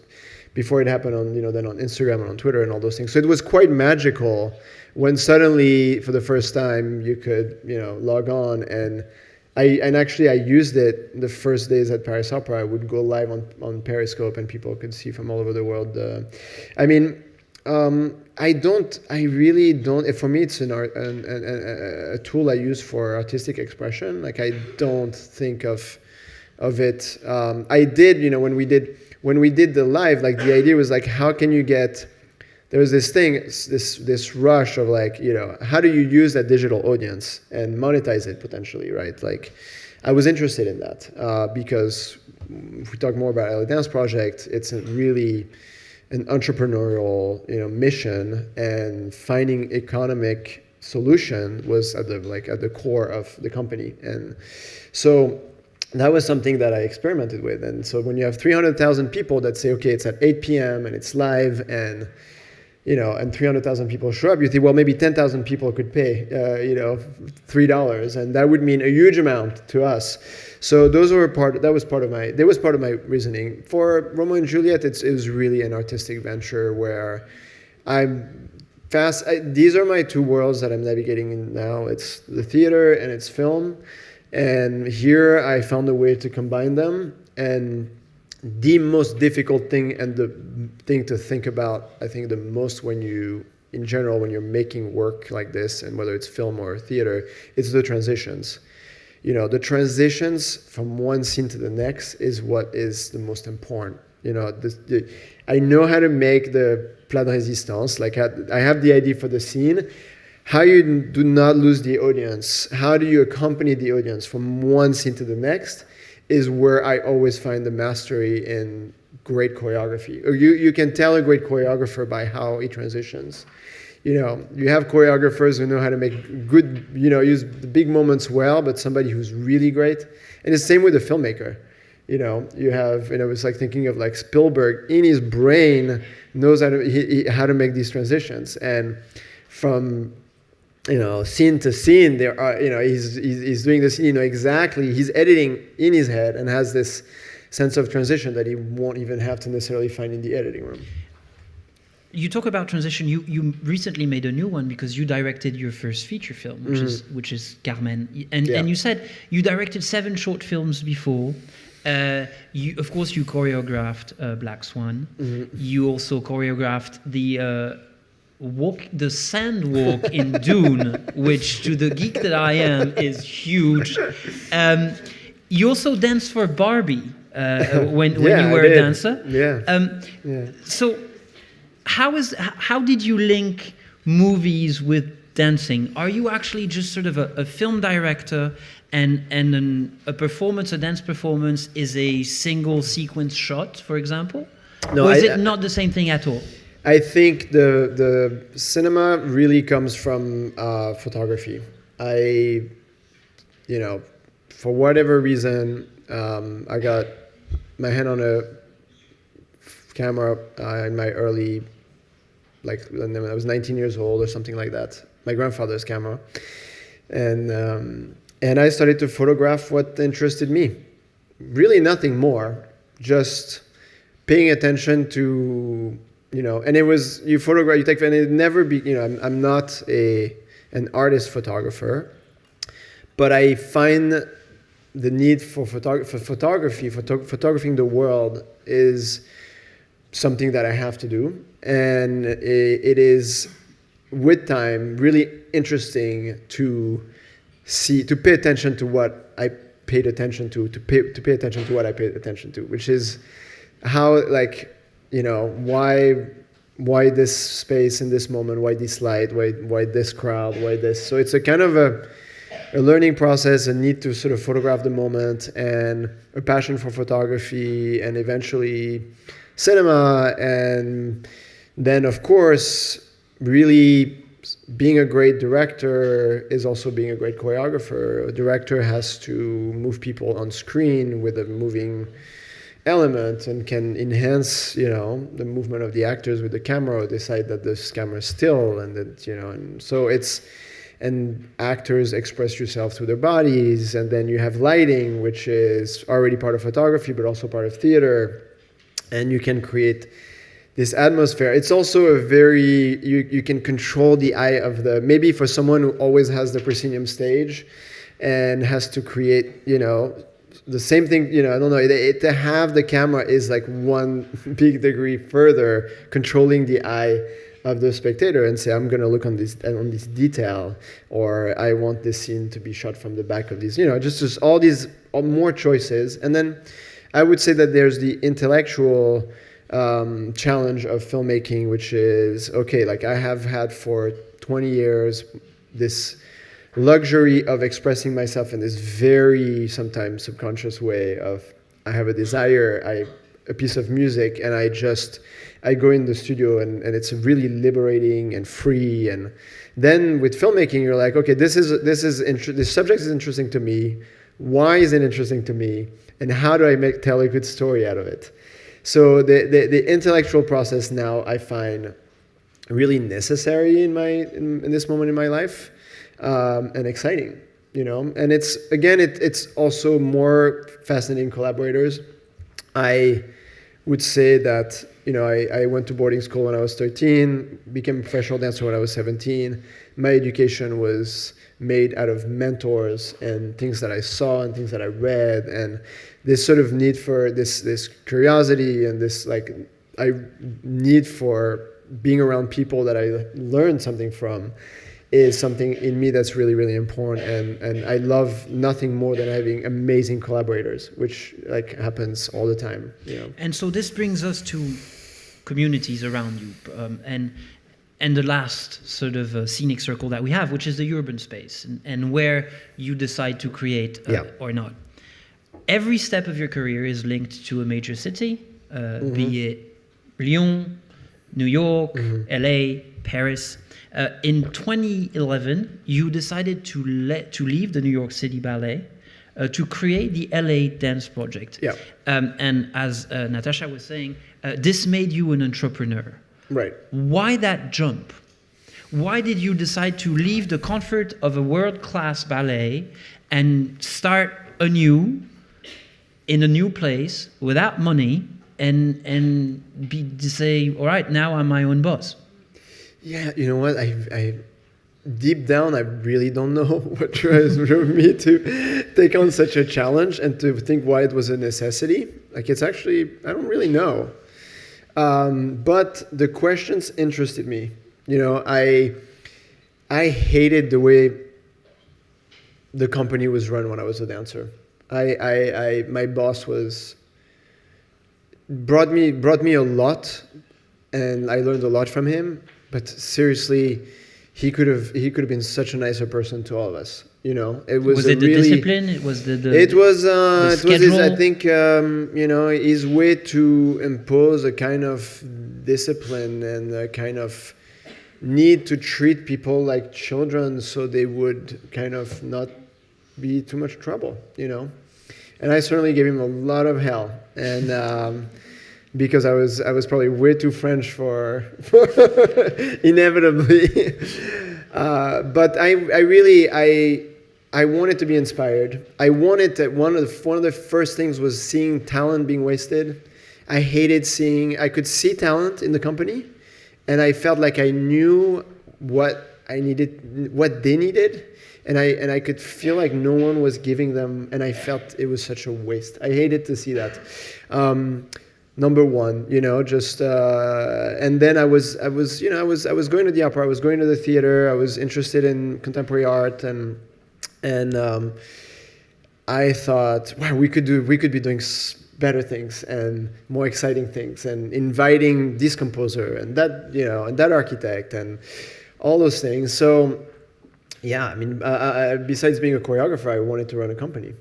before it happened on, you know, then on Instagram and on Twitter and all those things. So it was quite magical when suddenly for the first time you could, you know, log on, and actually I used it the first days at Paris Opera. I would go live on Periscope and people could see from all over the world. I mean, I really don't. For me, it's a tool I use for artistic expression. Like, I don't think of it. I did, you know, when we did the live, like, the idea was like, how can you get? There was this thing, this rush of, like, you know, how do you use that digital audience and monetize it potentially, right? Like, I was interested in that because if we talk more about LA Dance Project, it's really an entrepreneurial, you know, mission, and finding economic solution was at the core of the company. And so that was something that I experimented with. And so when you have 300,000 people that say, okay, it's at 8 p.m. and it's live, and, you know, and 300,000 people show up, you think, well, maybe 10,000 people could pay, you know, $3, and that would mean a huge amount to us. So that was part of my reasoning. For Romeo and Juliet, it was really an artistic venture where these are my two worlds that I'm navigating in now. It's the theater and it's film. And here I found a way to combine them. And the most difficult thing, and the thing to think about, I think the most when you're making work like this, and whether it's film or theater, it's the transitions. You know, the transitions from one scene to the next is what is the most important. You know, I know how to make the plat de résistance. Like, I have the idea for the scene. How you do not lose the audience, how do you accompany the audience from one scene to the next, is where I always find the mastery in great choreography. Or you can tell a great choreographer by how he transitions. You know, you have choreographers who know how to make good, you know, use the big moments well, but somebody who's really great. And it's the same with the filmmaker. You know, you have, you know, it's like thinking of like Spielberg, in his brain knows how to make these transitions. And from, you know, scene to scene, there are, you know, he's doing this, you know, exactly, he's editing in his head and has this sense of transition that he won't even have to necessarily find in the editing room. You talk about transition. You recently made a new one because you directed your first feature film, which is Carmen. And you said you directed 7 short films before. Of course, you choreographed Black Swan. You also choreographed the sand walk in Dune, which, to the geek that I am, is huge. You also danced for Barbie when you were a dancer. So how did you link movies with dancing? Are you actually just sort of a film director, and a dance performance is a single sequence shot, for example? No, or is it not the same thing at all? I think the cinema really comes from photography. You know, for whatever reason, I got my hand on a camera in my early, like when I was 19 years old or something like that. My grandfather's camera, and I started to photograph what interested me. Really, nothing more. Just paying attention to, you know, and it was, you photograph, you take, and it never be, you know, I'm not an artist photographer, but I find the need for photographing the world is something that I have to do, and it is, with time, really interesting to pay attention to what I paid attention to pay attention to what I paid attention to, which is how, like, you know, why this space in this moment, why this light, why this crowd, why this. So it's a kind of a learning process, a need to sort of photograph the moment, and a passion for photography, and eventually cinema. And then, of course, really being a great director is also being a great choreographer. A director has to move people on screen with a moving element and can enhance, the movement of the actors with the camera, or decide that this camera is still, and that, and so and actors express yourself through their bodies, and then you have lighting, which is already part of photography, but also part of theater, and you can create this atmosphere. It's also a very, you can control the eye of maybe for someone who always has the proscenium stage and has to create, the same thing, I don't know, to have the camera is like one big degree further controlling the eye of the spectator and say, I'm going to look on this detail, or I want this scene to be shot from the back of these, just all these more choices. And then I would say that there's the intellectual challenge of filmmaking, which is, okay, like I have had for 20 years this luxury of expressing myself in this very sometimes subconscious way of, I have a desire, a piece of music, and I go in the studio and it's really liberating and free. And then with filmmaking, you're like, okay, this subject is interesting to me. Why is it interesting to me? And how do I tell a good story out of it? So the intellectual process now I find really necessary in this moment in my life. And exciting, and it's also more fascinating collaborators. I would say that, I went to boarding school when I was 13, became a professional dancer when I was 17. My education was made out of mentors and things that I saw and things that I read, and this sort of need for this curiosity and this need for being around people that I learned something from is something in me that's really, really important. And I love nothing more than having amazing collaborators, which happens all the time. And so this brings us to communities around you, and the last sort of scenic circle that we have, which is the urban space, and where you decide to create or not. Every step of your career is linked to a major city, be it Lyon, New York, LA, Paris. In 2011, you decided to leave the New York City Ballet to create the LA Dance Project. Yeah. And as Natasha was saying, this made you an entrepreneur. Right. Why that jump? Why did you decide to leave the comfort of a world-class ballet and start anew in a new place without money and say, all right, now I'm my own boss? Yeah, you know what? I deep down, I really don't know what drove me to take on such a challenge and to think why it was a necessity. It's actually, I don't really know. But the questions interested me. I hated the way the company was run when I was a dancer. My boss brought me a lot, and I learned a lot from him. But seriously, he could have been such a nicer person to all of us. It was the discipline? It was it was his, I think, his way to impose a kind of discipline and a kind of need to treat people like children, so they would kind of not be too much trouble. And I certainly gave him a lot of hell, and. Because I was probably way too French for inevitably, but I wanted to be inspired. I wanted to, one of the first things was seeing talent being wasted. I hated I could see talent in the company, and I felt like I knew what they needed, and I could feel like no one was giving them, and I felt it was such a waste. I hated to see that. Number one, and then I was going to the opera, I was going to the theater, I was interested in contemporary art, and I thought, wow, we could be doing better things and more exciting things, and inviting this composer and that, and that architect and all those things. So, yeah, I mean, besides being a choreographer, I wanted to run a company.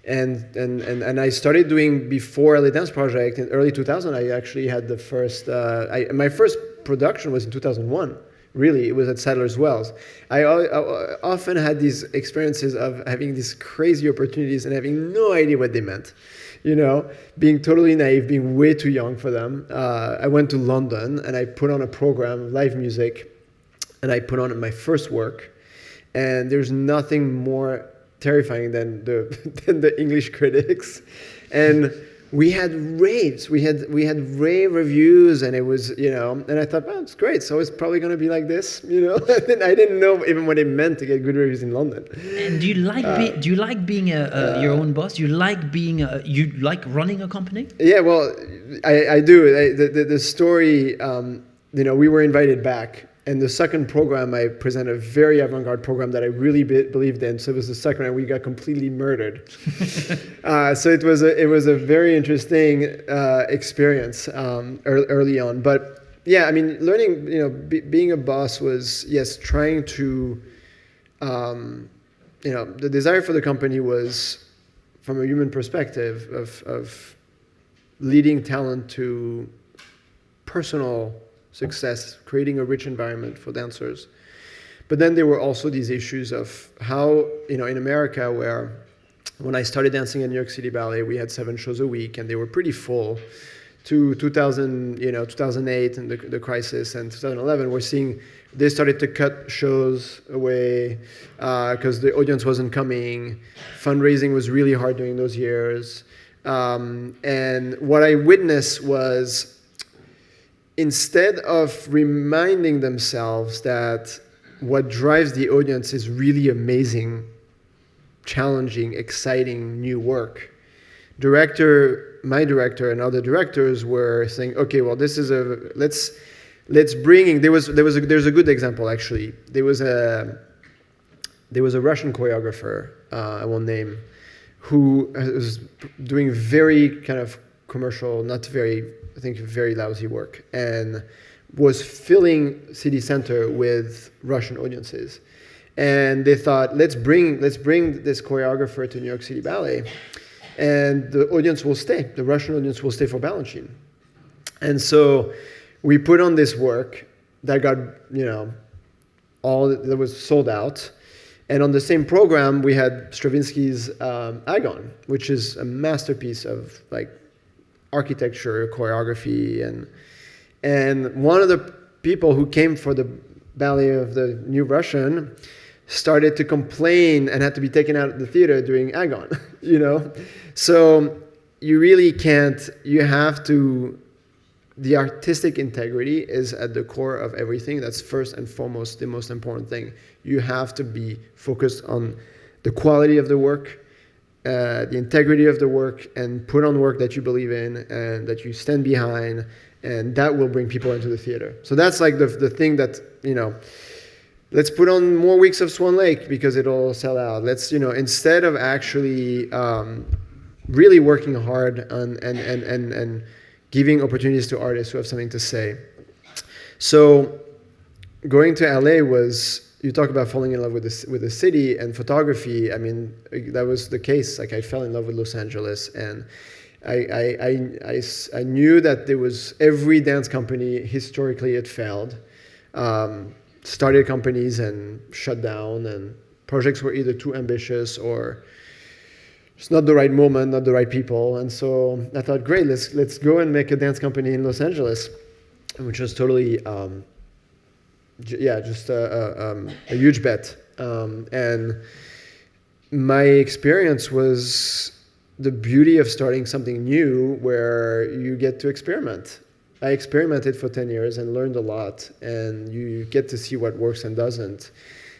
And I started doing, before LA Dance Project in early 2000, I actually had the first, my first production was in 2001. Really, it was at Sadler's Wells. I often had these experiences of having these crazy opportunities and having no idea what they meant. You know, being totally naive, being way too young for them. I went to London and I put on a program of live music, and I put on my first work. And there's nothing more terrifying than the English critics. And we had raves. We had rave reviews, and it was, you know, and I thought, well, it's great. So it's probably going to be like this, you know. I didn't know even what it meant to get good reviews in London. And do you like being your own boss? Do you like being you like running a company? Yeah, well, I do. The story, you know, we were invited back. And the second program, I presented a very avant-garde program that I really believed in. So it was the second, and we got completely murdered. So it was a very interesting experience early on. But yeah, I mean, learning, you know, being a boss was, yes, trying to, you know, the desire for the company was, from a human perspective, of leading talent to personal success, creating a rich environment for dancers. But then there were also these issues of how, you know, in America, where when I started dancing at New York City Ballet, we had 7 shows a week, and they were pretty full. To 2008 and the crisis, and 2011, we're seeing they started to cut shows away because the audience wasn't coming. Fundraising was really hard during those years. And what I witnessed was, instead of reminding themselves that what drives the audience is really amazing, challenging, exciting new work, my director and other directors were saying, okay, well, this is let's bring in, there's a good example, actually. There was a Russian choreographer, I won't name, who was doing very kind of commercial, not very, I think, very lousy work, and was filling city center with Russian audiences. And they thought, let's bring this choreographer to New York City Ballet, and the audience will stay. The Russian audience will stay for Balanchine. And so we put on this work that got, you know, that was sold out. And on the same program, we had Stravinsky's Agon, which is a masterpiece of like architecture, choreography, and one of the people who came for the ballet of the New Russian started to complain and had to be taken out of the theater during Agon, you know? So you really can't, you have to, the artistic integrity is at the core of everything. That's first and foremost the most important thing. You have to be focused on the quality of the work, the integrity of the work, and put on work that you believe in and that you stand behind, and that will bring people into the theater. So that's like the thing that, you know, let's put on more weeks of Swan Lake because it'll sell out. Let's, you know, instead of actually really working hard and giving opportunities to artists who have something to say. So going to LA was, you talk about falling in love with the city and photography. I mean, that was the case. Like, I fell in love with Los Angeles, and I knew that there was, every dance company historically had failed, started companies and shut down, and projects were either too ambitious or it's not the right moment, not the right people. And so I thought, great, let's go and make a dance company in Los Angeles, which was totally, just a huge bet. And my experience was the beauty of starting something new where you get to experiment. I experimented for 10 years and learned a lot, and you get to see what works and doesn't.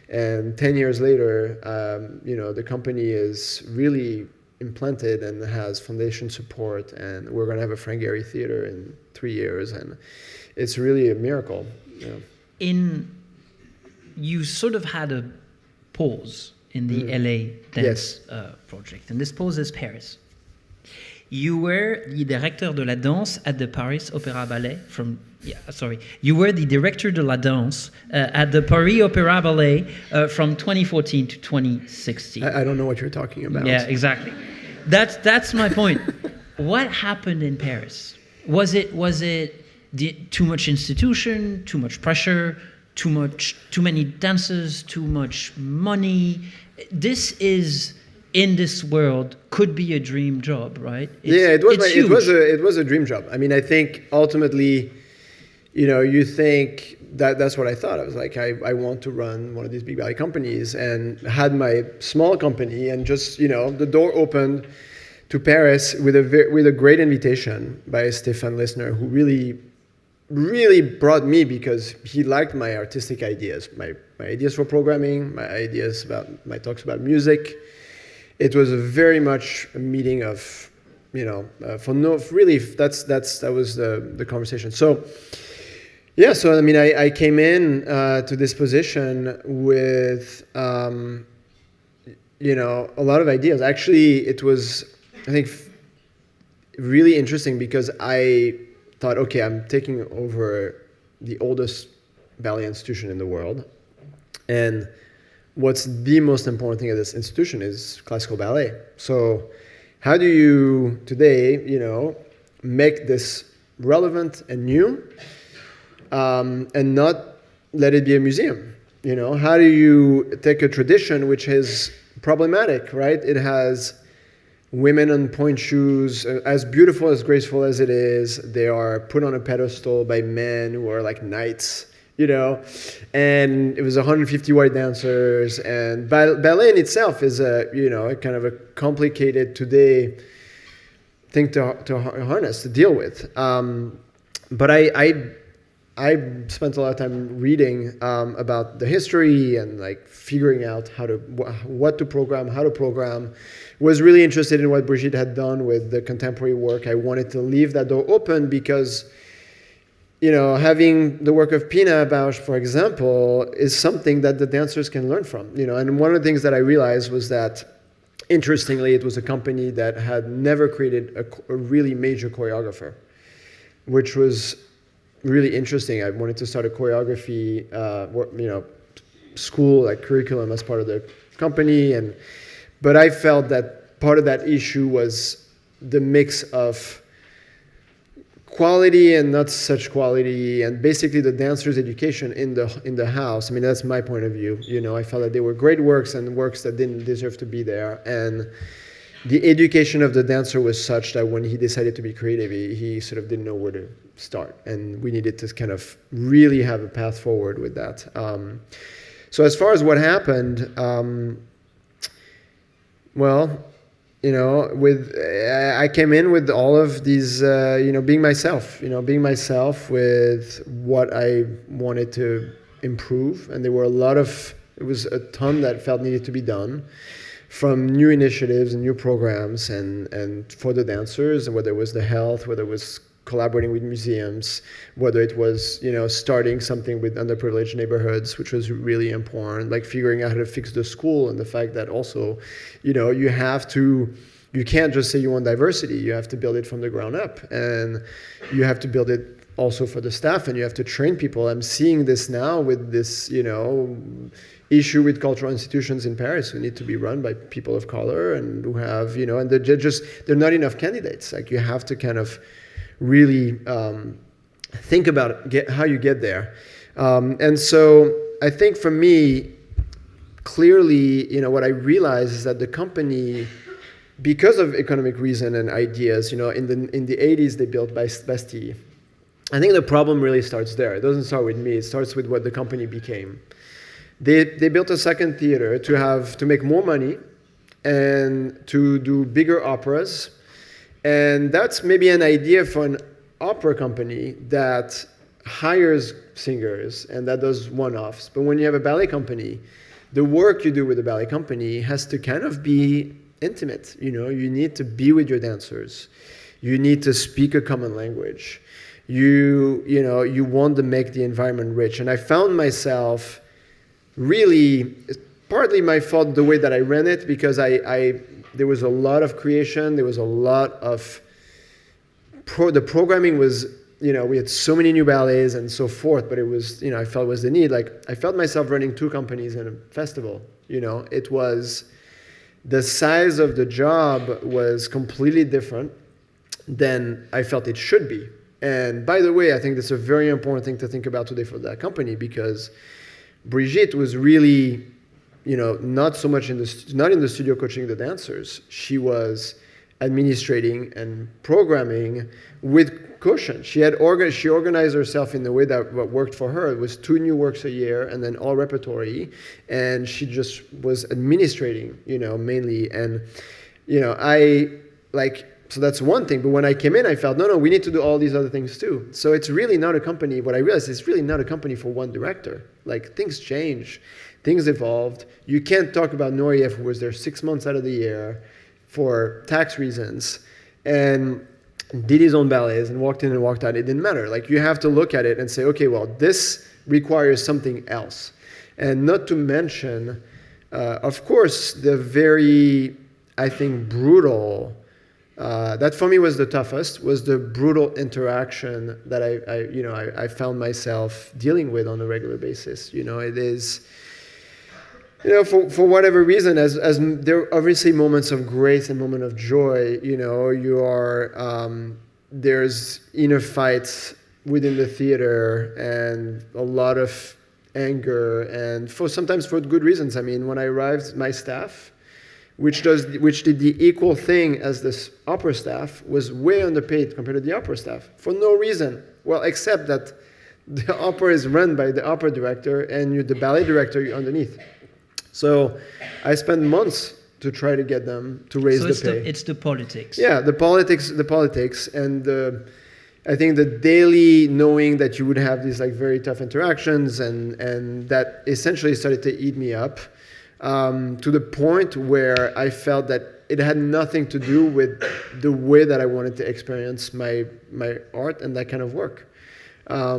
And 10 years later, the company is really implanted and has foundation support, and we're going to have a Frank Gehry Theater in 3 years, and it's really a miracle. You sort of had a pause in the LA dance project, and this pause is Paris. You were the Directeur de la Danse at the Paris Opera Ballet You were the Directeur de la Danse at the Paris Opera Ballet from 2014 to 2016. I don't know what you're talking about. Yeah, exactly. That's my point. What happened in Paris? Was it too much institution, too much pressure, too many dancers, too much money? This is, in this world, could be a dream job, right? It was a dream job. I mean, I think ultimately, you think that's what I thought. I was like, I want to run one of these big ballet companies, and had my small company, and just the door opened to Paris with a great invitation by Stéphane Lissner, who really brought me because he liked my artistic ideas, my ideas for programming, my talks about music. It was very much a meeting of, that was the conversation. So, yeah, so I mean, I came in to this position with, a lot of ideas. Actually, it was, I think, really interesting because I thought, okay, I'm taking over the oldest ballet institution in the world. And what's the most important thing at this institution is classical ballet. So how do you today, make this relevant and new, and not let it be a museum? How do you take a tradition which is problematic, right? It has women on point shoes, as beautiful, as graceful as it is. They are put on a pedestal by men who are like knights, and it was 150 white dancers. And ballet in itself is a kind of a complicated today thing to harness, to deal with. But I spent a lot of time reading about the history and like figuring out what to program, how to program. Was really interested in what Brigitte had done with the contemporary work. I wanted to leave that door open because, having the work of Pina Bausch, for example, is something that the dancers can learn from. And one of the things that I realized was that, interestingly, it was a company that had never created a really major choreographer, which was really interesting. I wanted to start a choreography, school, like curriculum as part of the company, but I felt that part of that issue was the mix of quality and not such quality, and basically the dancer's education in the house. I mean, that's my point of view. I felt that they were great works and works that didn't deserve to be there, and the education of the dancer was such that when he decided to be creative, he sort of didn't know where to start, and we needed to kind of really have a path forward with that. So as far as what happened, I came in with all of these, being myself with what I wanted to improve, and it was a ton that felt needed to be done, from new initiatives and new programs and for the dancers, and whether it was the health, whether it was collaborating with museums, whether it was, starting something with underprivileged neighborhoods, which was really important, like figuring out how to fix the school, and the fact that also, you can't just say you want diversity, you have to build it from the ground up, and you have to build it also for the staff, and you have to train people. I'm seeing this now with this, issue with cultural institutions in Paris who need to be run by people of color, and who have, and they're not enough candidates. Like, you have to kind of really think about how you get there. And so I think for me, clearly, what I realized is that the company, because of economic reason and ideas, in the 80s they built Bastille. I think the problem really starts there. It doesn't start with me. It starts with what the company became. They built a second theater to make more money and to do bigger operas. And that's maybe an idea for an opera company that hires singers and that does one-offs. But when you have a ballet company, the work you do with the ballet company has to kind of be intimate. You need to be with your dancers. You need to speak a common language. You want to make the environment rich. And I found myself really, partly my fault the way that I ran it, because there was a lot of creation, there was a lot of the programming was, we had so many new ballets and so forth, but it was, I felt was the need. Like, I felt myself running two companies in a festival. It was the size of the job was completely different than I felt it should be. And by the way, I think that's a very important thing to think about today for that company, because Brigitte was really, not so much not in the studio coaching the dancers. She was administrating and programming with Kouchner. She organized herself in the way that what worked for her. It was 2 new works a year and then all repertory, and she just was administrating, mainly. And so that's one thing. But when I came in, I felt, no, we need to do all these other things too. So it's really not a company. What I realized is it's really not a company for one director. Like, things change, things evolved. You can't talk about Nureyev, who was there 6 months out of the year for tax reasons, and did his own ballets and walked in and walked out. It didn't matter. Like, you have to look at it and say, okay, well, this requires something else. And not to mention, of course, the very, I think, brutal, that for me was the toughest, was the brutal interaction that I found myself dealing with on a regular basis. It is, for whatever reason, as there are obviously moments of grace and moments of joy, there's inner fights within the theater and a lot of anger, and sometimes for good reasons. I mean, when I arrived, my staff, which did the equal thing as this opera staff, was way underpaid compared to the opera staff for no reason. Well, except that the opera is run by the opera director and you're the ballet director, you're underneath. So I spent months to try to get them to raise the pay. It's the politics. Yeah, the politics, and I think the daily knowing that you would have these very tough interactions, and that essentially started to eat me up, to the point where I felt that it had nothing to do with the way that I wanted to experience my art and that kind of work, I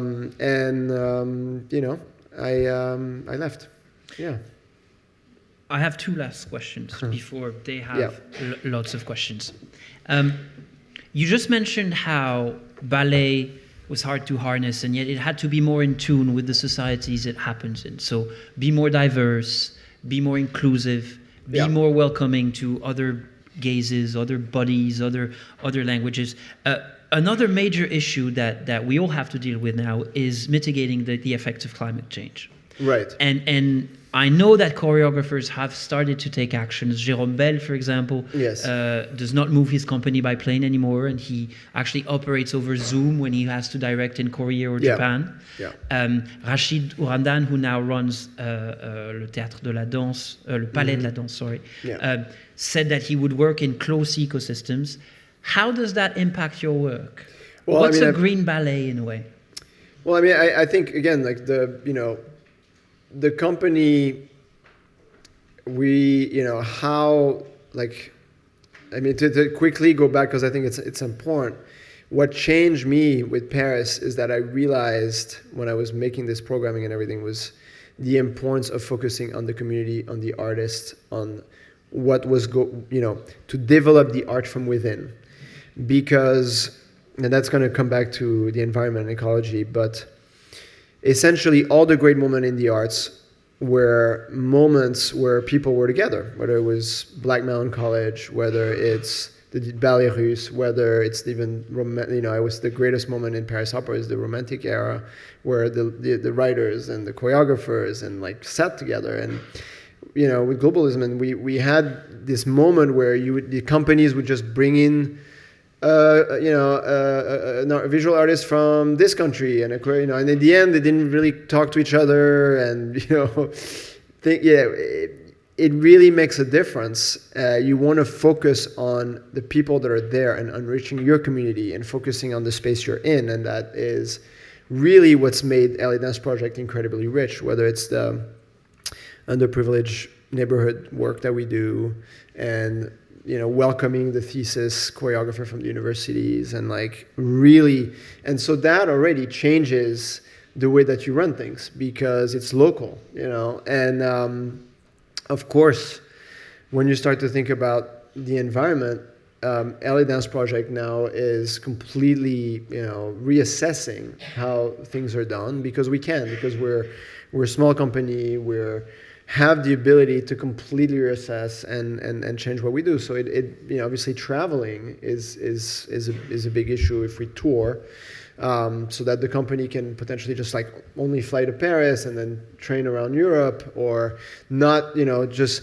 left. Yeah. I have 2 last questions before they have lots of questions. You just mentioned how ballet was hard to harness, and yet it had to be more in tune with the societies it happens in. So be more diverse, be more inclusive, be more welcoming to other gazes, other bodies, other languages. Another major issue that we all have to deal with now is mitigating the effects of climate change. Right. And I know that choreographers have started to take actions. Jérôme Bel, for example, does not move his company by plane anymore, and he actually operates over Zoom when he has to direct in Korea or Japan. Yeah. Rachid Ourandan, who now runs le Théâtre de la Danse, le Palais de la Danse, said that he would work in close ecosystems. How does that impact your work? Well, what's a green ballet in a way? Well, I mean, I think, again, the company, to quickly go back, because I think it's important. What changed me with Paris is that I realized when I was making this programming and everything was the importance of focusing on the community, on the artist, on what was to develop the art from within. Because, and that's going to come back to the environment and ecology, but essentially all the great moments in the arts were moments where people were together, whether it was Black Mountain College, whether it's the Ballet Russe, whether it's even, it was the greatest moment in Paris Opera is the Romantic era, where the writers and the choreographers and sat together. And with globalism, and we had this moment where the companies would just bring in a visual artist from this country, and and in the end they didn't really talk to each other, and it really makes a difference. You want to focus on the people that are there and enriching your community and focusing on the space you're in, and that is really what's made LA Dance Project incredibly rich, whether it's the underprivileged neighborhood work that we do, and welcoming the thesis choreographer from the universities, and really, and so that already changes the way that you run things, because it's local, and of course, when you start to think about the environment, LA Dance Project now is completely, reassessing how things are done, because we're a small company, we're have the ability to completely reassess and change what we do. So it obviously traveling is a big issue if we tour, so that the company can potentially just like only fly to Paris and then train around Europe, or not, just.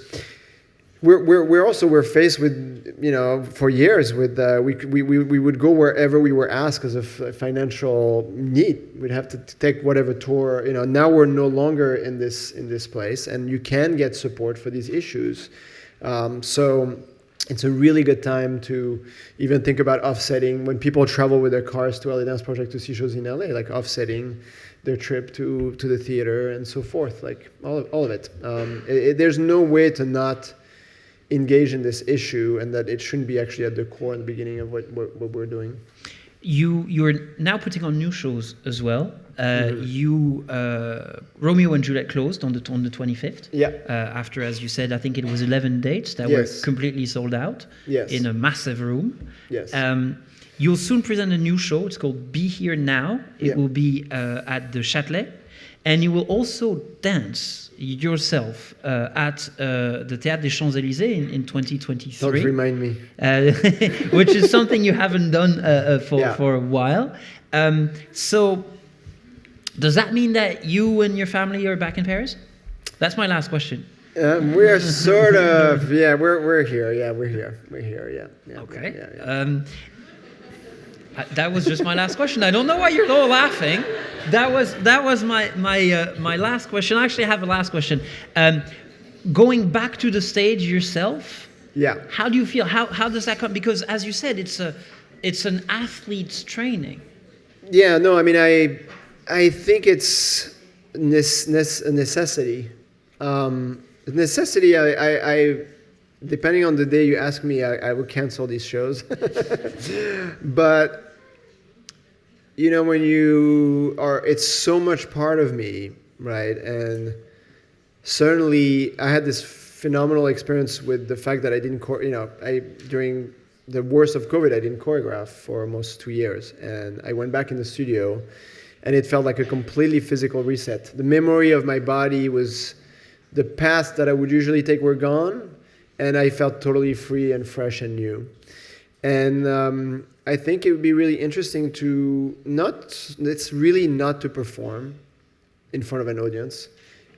We're faced with, for years with we would go wherever we were asked because of financial need. We'd have to take whatever tour. Now we're no longer in this place, and you can get support for these issues. So it's a really good time to even think about offsetting when people travel with their cars to LA Dance Project to see shows in LA, like offsetting their trip to the theater and so forth, like all of it. There's no way to not engage in this issue, and that it shouldn't be actually at the core and the beginning of what we're doing. You're now putting on new shows as well. Romeo and Juliet closed on the 25th. Yeah. After, as you said, I think it was 11 dates that were completely sold out. Yes. In a massive room. Yes. You'll soon present a new show. It's called Be Here Now. It will be at the Châtelet. And you will also dance yourself at the Théâtre des Champs-Élysées in 2023. Don't remind me. Which is something you haven't done for a while. So does that mean that you and your family are back in Paris? That's my last question. We're sort of, we're here. Yeah, we're here. Yeah. Okay. Yeah. That was just my last question. I don't know why you're all laughing. That was my last question. I actually have a last question. Going back to the stage yourself. Yeah. How do you feel? How does that come? Because as you said, it's an athlete's training. Yeah. No. I mean, I think it's a necessity. Necessity. I depending on the day you ask me, I would cancel these shows. But, when you are, it's so much part of me, right? And certainly I had this phenomenal experience with the fact that I didn't, during the worst of COVID, I didn't choreograph for almost 2 years. And I went back in the studio, and it felt like a completely physical reset. The memory of my body was, the paths that I would usually take were gone. And I felt totally free and fresh and new. And I think it would be really interesting it's really not to perform in front of an audience.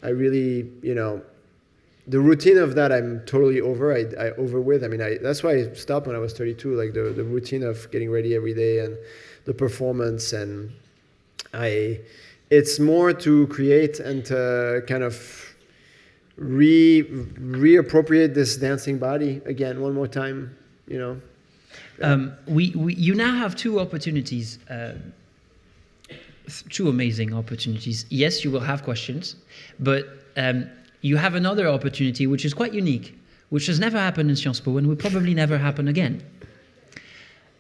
I really, the routine of that I'm totally over. I over with. I mean, that's why I stopped when I was 32, like the routine of getting ready every day and the performance. And it's more to create and to kind of reappropriate this dancing body again one more time, You now have two opportunities, two amazing opportunities. Yes, you will have questions, but you have another opportunity which is quite unique, which has never happened in Sciences Po and will probably never happen again.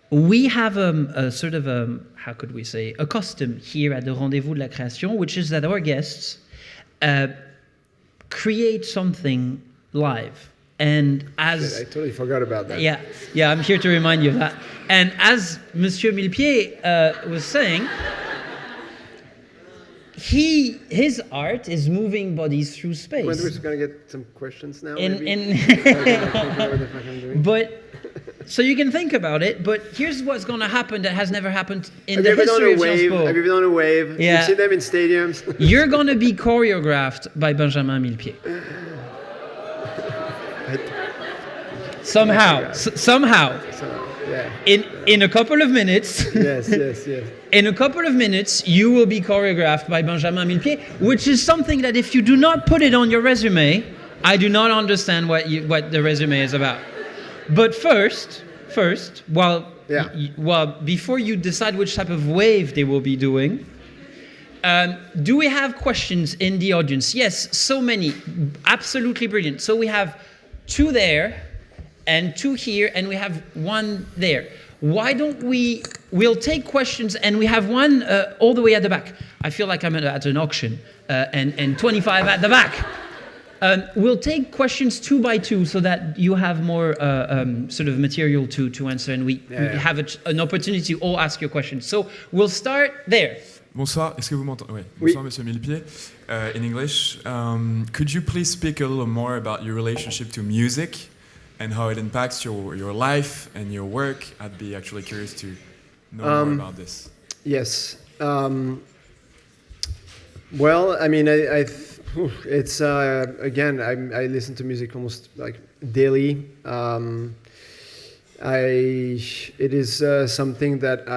We have a sort of how could we say, a custom here at the Rendez-vous de la Création, which is that our guests create something live. And as I totally forgot about that. Yeah, I'm here to remind you of that. And as Monsieur Millepied was saying, his art is moving bodies through space. We're just gonna get some questions now. But so you can think about it. But here's what's gonna happen that has never happened in the history of Sciences Po. Have you ever done a wave? Yeah. You've seen them in stadiums. You're gonna be choreographed by Benjamin Millepied. Somehow. Yeah. In a couple of minutes. Yes. In a couple of minutes, you will be choreographed by Benjamin Millepied, which is something that if you do not put it on your resume, I do not understand what the resume is about. But first, before you decide which type of wave they will be doing, do we have questions in the audience? Yes, so many. Absolutely brilliant. So we have 2 there, and 2 here, and we have 1 there. Why don't we'll take questions, and we have 1 all the way at the back. I feel like I'm at an auction, and 25 at the back. We'll take questions 2 by 2 so that you have more sort of material to answer, and we have an opportunity to all ask your questions. So we'll start there. Bonsoir, est-ce que vous m'entendez? Oui. Bonsoir, Monsieur Millepied. in English. Could you please speak a little more about your relationship to music and how it impacts your life and your work? I'd be actually curious to know more about this. Yes. Well, I mean, it's again, I listen to music almost like daily. It is something that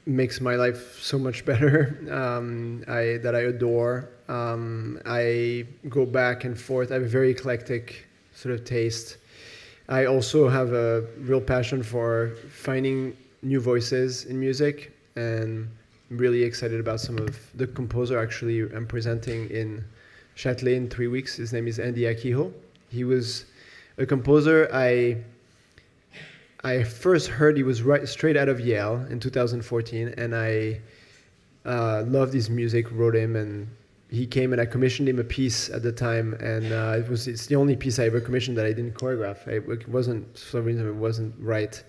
makes my life so much better. That I adore. I go back and forth. I have a very eclectic sort of taste. I also have a real passion for finding new voices in music, and I'm really excited about some of the composer actually I'm presenting in Châtelet in 3 weeks. His name is Andy Akiho. He was a composer I first heard. He was straight out of Yale in 2014, and I loved his music, wrote him, and he came and I commissioned him a piece at the time, and it's the only piece I ever commissioned that I didn't choreograph. It wasn't, for some reason, it wasn't right.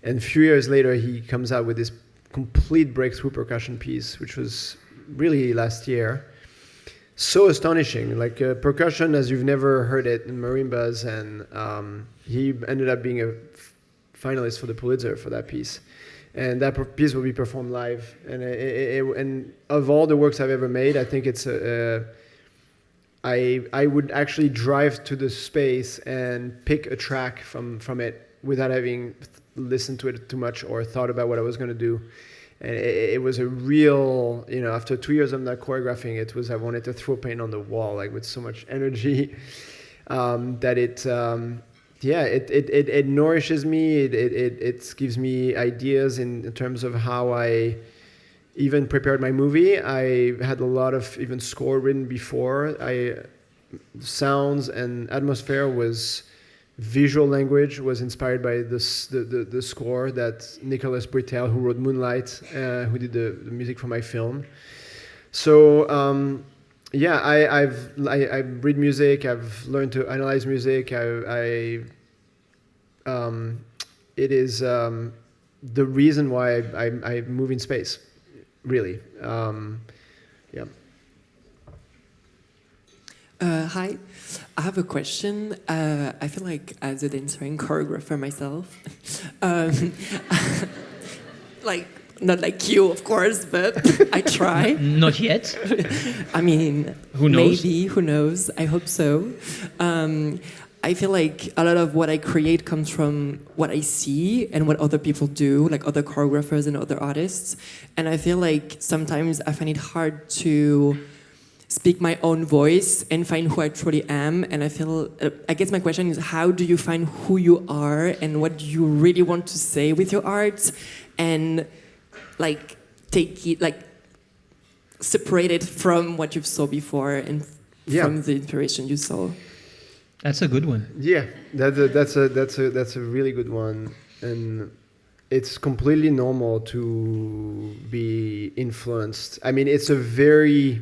And a few years later, he comes out with this complete breakthrough percussion piece, which was really last year. So astonishing, like percussion as you've never heard it in marimbas, and he ended up being a finalist for the Pulitzer for that piece. And that piece will be performed live. And and of all the works I've ever made, I think it's I would actually drive to the space and pick a track from it without having listened to it too much or thought about what I was going to do. And it was a real, after 2 years of not choreographing, I wanted to throw paint on the wall, like with so much energy that it nourishes me. It gives me ideas in terms of how I even prepared my movie. I had a lot of even score written before. Sounds and atmosphere was visual language was inspired by the score that Nicolas Britell, who wrote Moonlight, who did the music for my film. So I read music. I've learned to analyze music. It is the reason why I move in space, really. Yeah. Hi, I have a question. I feel like as a dancer and choreographer myself, like not like you, of course, but I try. Not yet. I mean, who knows? Maybe, who knows? I hope so. I feel like a lot of what I create comes from what I see and what other people do, like other choreographers and other artists. And I feel like sometimes I find it hard to speak my own voice and find who I truly am. And I guess my question is, how do you find who you are and what you really want to say with your art, and like take it, like separate it from what you saw before and from the inspiration you saw? That's a good one. Yeah, that's a really good one, and it's completely normal to be influenced. I mean, it's a very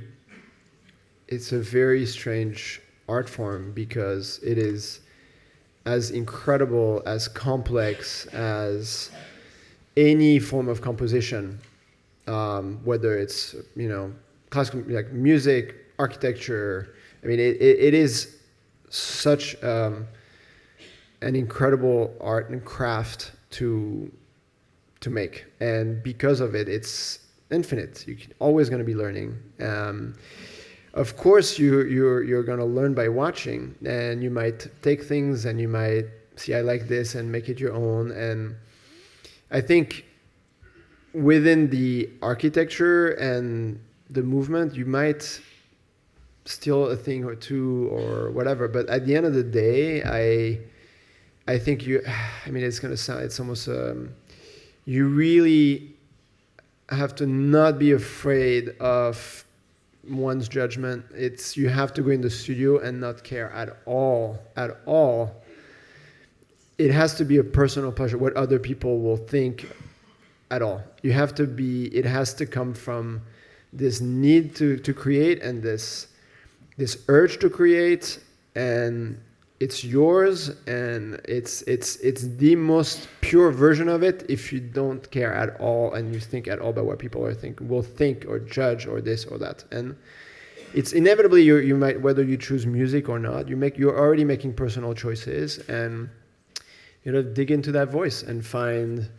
strange art form because it is as incredible, as complex as any form of composition, whether it's classical, like music, architecture. I mean, it is such an incredible art and craft to make, and because of it, it's infinite. You're always going to be learning. Of course, you're going to learn by watching, and you might take things and you might see, I like this, and make it your own. And I think within the architecture and the movement, you might steal a thing or two or whatever. But at the end of the day, I think it's going to sound, it's almost, you really have to not be afraid of one's judgment. You have to go in the studio and not care at all. It has to be a personal pleasure, what other people will think at all. It has to come from this need to create and this urge to create, and it's yours, and it's the most pure version of it if you don't care at all and you think at all about what people will think or judge or this or that. And it's inevitably you might, whether you choose music or not, you're already making personal choices, and dig into that voice and find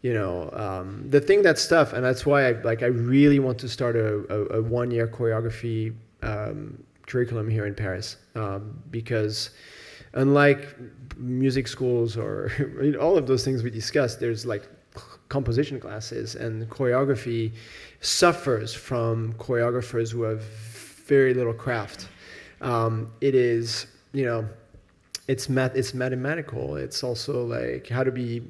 the thing that's tough. And that's why I really want to start a 1-year choreography curriculum here in Paris, because unlike music schools or all of those things we discussed, there's like composition classes, and choreography suffers from choreographers who have very little craft. It is, it's mathematical. It's also like how to be,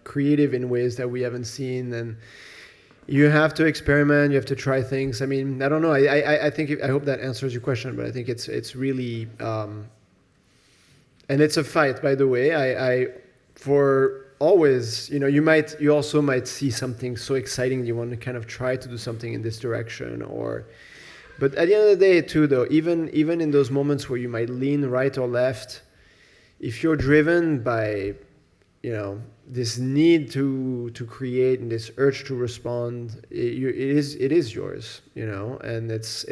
creative in ways that we haven't seen, and you have to experiment. You have to try things. I mean, I don't know. I think I hope that answers your question, but I think it's really, and it's a fight. By the way, I for always, you also might see something so exciting you want to kind of try to do something in this direction, but at the end of the day too, though, even in those moments where you might lean right or left, if you're driven by this need to create and this urge to respond, it is yours, and it's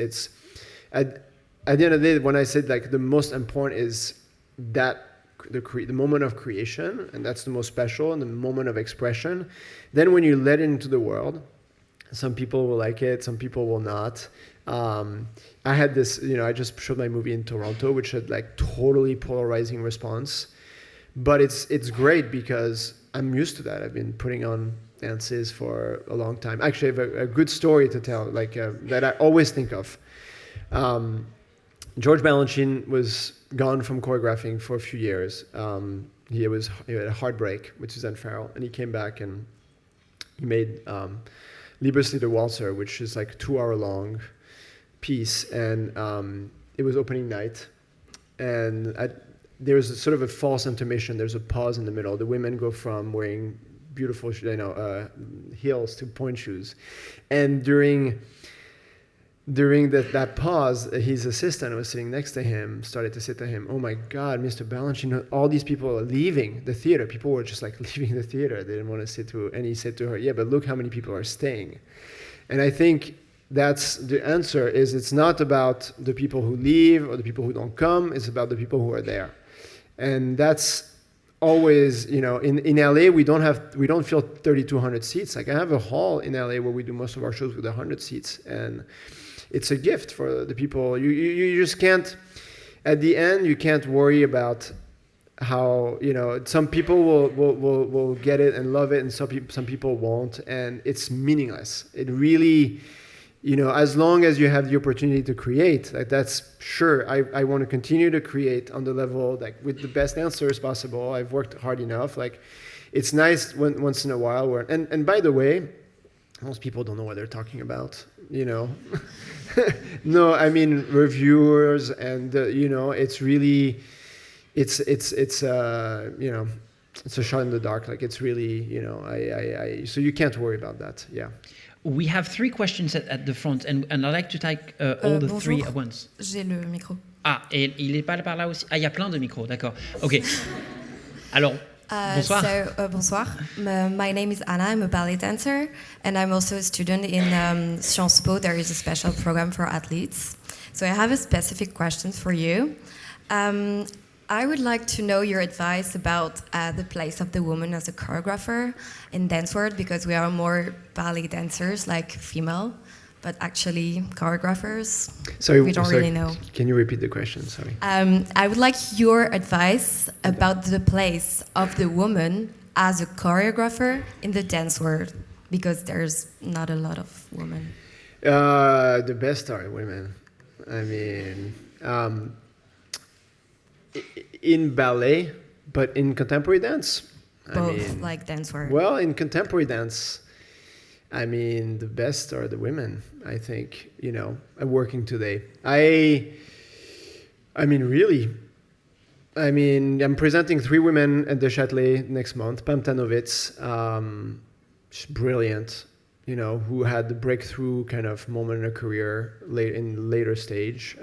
at the end of the day, when I said like the most important is that the moment of creation, and that's the most special, and the moment of expression. Then when you let it into the world, some people will like it, some people will not. I had this, I just showed my movie in Toronto, which had like totally polarizing response, but it's great because I'm used to that. I've been putting on dances for a long time. Actually, I have a good story to tell, that I always think of. George Balanchine was gone from choreographing for a few years. He had a heartbreak with Suzanne Farrell, and he came back and he made Liebeslied der Walzer, which is like 2-hour-long piece, and it was opening night, and there was sort of a false intermission. There's a pause in the middle. The women go from wearing beautiful, heels to point shoes, and during that pause, his assistant was sitting next to him, started to say to him, "Oh my God, Mr. Balanchine, all these people are leaving the theater." People were just like leaving the theater. They didn't want to sit to, and he said to her, "Yeah, but look how many people are staying." And I think that's the answer. Is it's not about the people who leave or the people who don't come. It's about the people who are there, and that's always, in LA we don't fill 3,200 seats. Like I have a hall in LA where we do most of our shows with 100 seats, and it's a gift for the people. You just can't, at the end, you can't worry about how, some people will get it and love it, and some people won't, and it's meaningless. It really, as long as you have the opportunity to create, like that's sure, I want to continue to create on the level, like with the best dancers possible. I've worked hard enough. Like it's nice once in a while and by the way, most people don't know what they're talking about, No, I mean reviewers, and it's really, it's a shot in the dark. Like it's really, so you can't worry about that. Yeah. We have 3 questions at the front, and I'd like to take all the 3 at once. J'ai le micro. Ah, et il n'est pas par là aussi. Ah, il y a plein de micros, d'accord. Ok. Alors. Bonsoir. Bonsoir. My name is Anna. I'm a ballet dancer, and I'm also a student in Sciences Po. There is a special program for athletes. So I have a specific question for you. I would like to know your advice about the place of the woman as a choreographer in dance world, because we are more ballet dancers, like female, but actually choreographers, we don't really know. Can you repeat the question? Sorry. I would like your advice about the place of the woman as a choreographer in the dance world, because there's not a lot of women. The best are women. I mean, in ballet, but in contemporary dance. Both, like dance world. Well, in contemporary dance, I mean, the best are the women, I think, working today. I mean, really. I mean, I'm presenting 3 women at the Châtelet next month. Pam Tanovitz, she's brilliant, who had the breakthrough kind of moment in her career in later stage.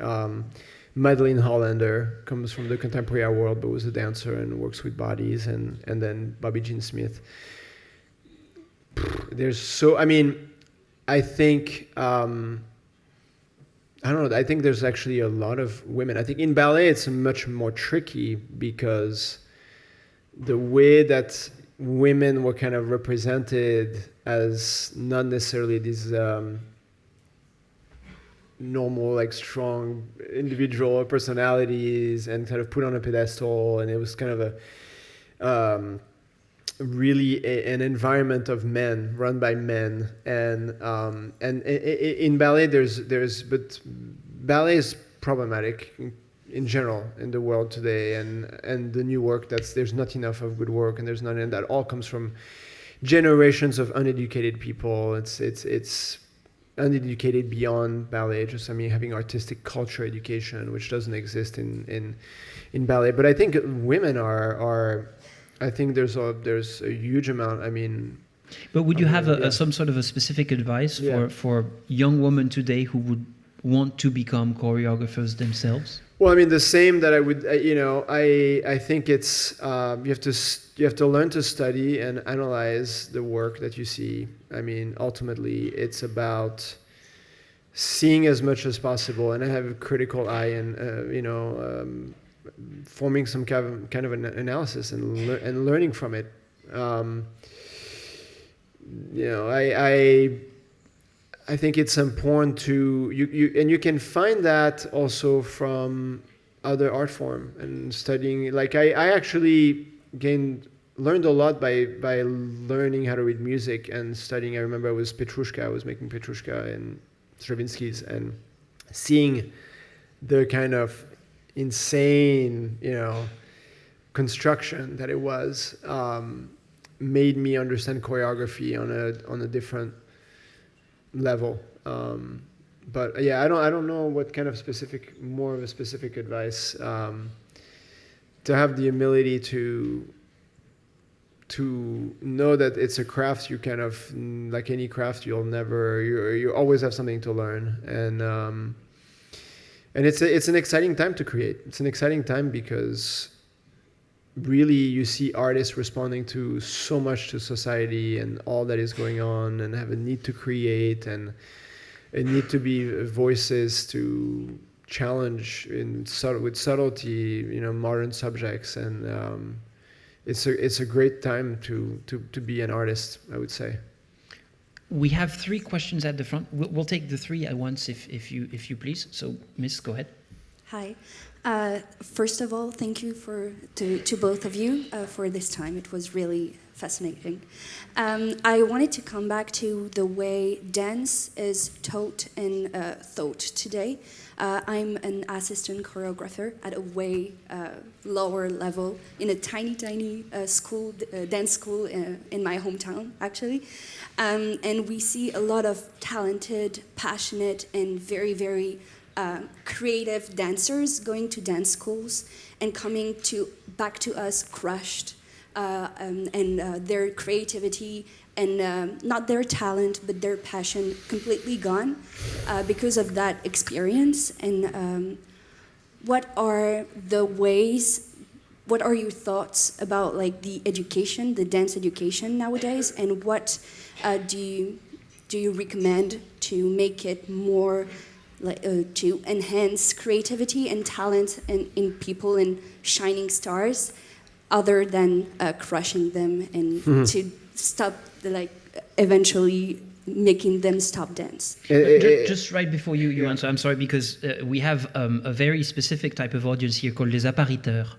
Madeleine Hollander comes from the contemporary art world, but was a dancer and works with bodies. And then Bobby Jean Smith. I think I don't know. I think there's actually a lot of women. I think in ballet it's much more tricky because the way that women were kind of represented as not necessarily these normal, like strong individual personalities and kind of put on a pedestal, and it was kind of a really an environment of men run by men, and in ballet but ballet is problematic in general in the world today, and the new work there's not enough of good work, and there's none, and that all comes from generations of uneducated people. It's uneducated beyond ballet, just having artistic culture education, which doesn't exist in ballet. But I think women are I think there's a huge amount. But would you have some sort of a specific advice for young women today who would want to become choreographers themselves? Well, the same that I would, I think it's you have to learn to study and analyze the work that you see. Ultimately, it's about seeing as much as possible and have a critical eye, and forming some kind of an analysis and learning from it. I think it's important to you can find that also from other art form and studying. Like I actually learned a lot by learning how to read music and studying. I remember I was making Petrushka and Stravinsky's, and seeing the kind of insane, construction that it was, made me understand choreography on a different level. But yeah, I don't know what kind of more of a specific advice, to have the ability to know that it's a craft. You kind of, like any craft, you always have something to learn, and it's an exciting time to create. It's an exciting time because really you see artists responding to so much to society and all that is going on, and have a need to create and a need to be voices to challenge with subtlety, modern subjects, and it's a great time to be an artist, I would say. We have 3 questions at the front. We'll take the 3 at once, if you please. So, Miss, go ahead. Hi. First of all, thank you to both of you for this time. It was really fascinating. I wanted to come back to the way dance is taught and thought today. I'm an assistant choreographer at a way lower level in a tiny school, dance school in my hometown, actually. And we see a lot of talented, passionate, and very, very creative dancers going to dance schools and coming back to us crushed, and their creativity and not their talent but their passion completely gone because of that experience. And what are your thoughts about the education, the dance education nowadays, and what do you recommend to make it more to enhance creativity and talent in people and shining stars, other than crushing them and to stop, eventually making them stop dance? Just right before you answer, I'm sorry, because we have a very specific type of audience here called les appariteurs,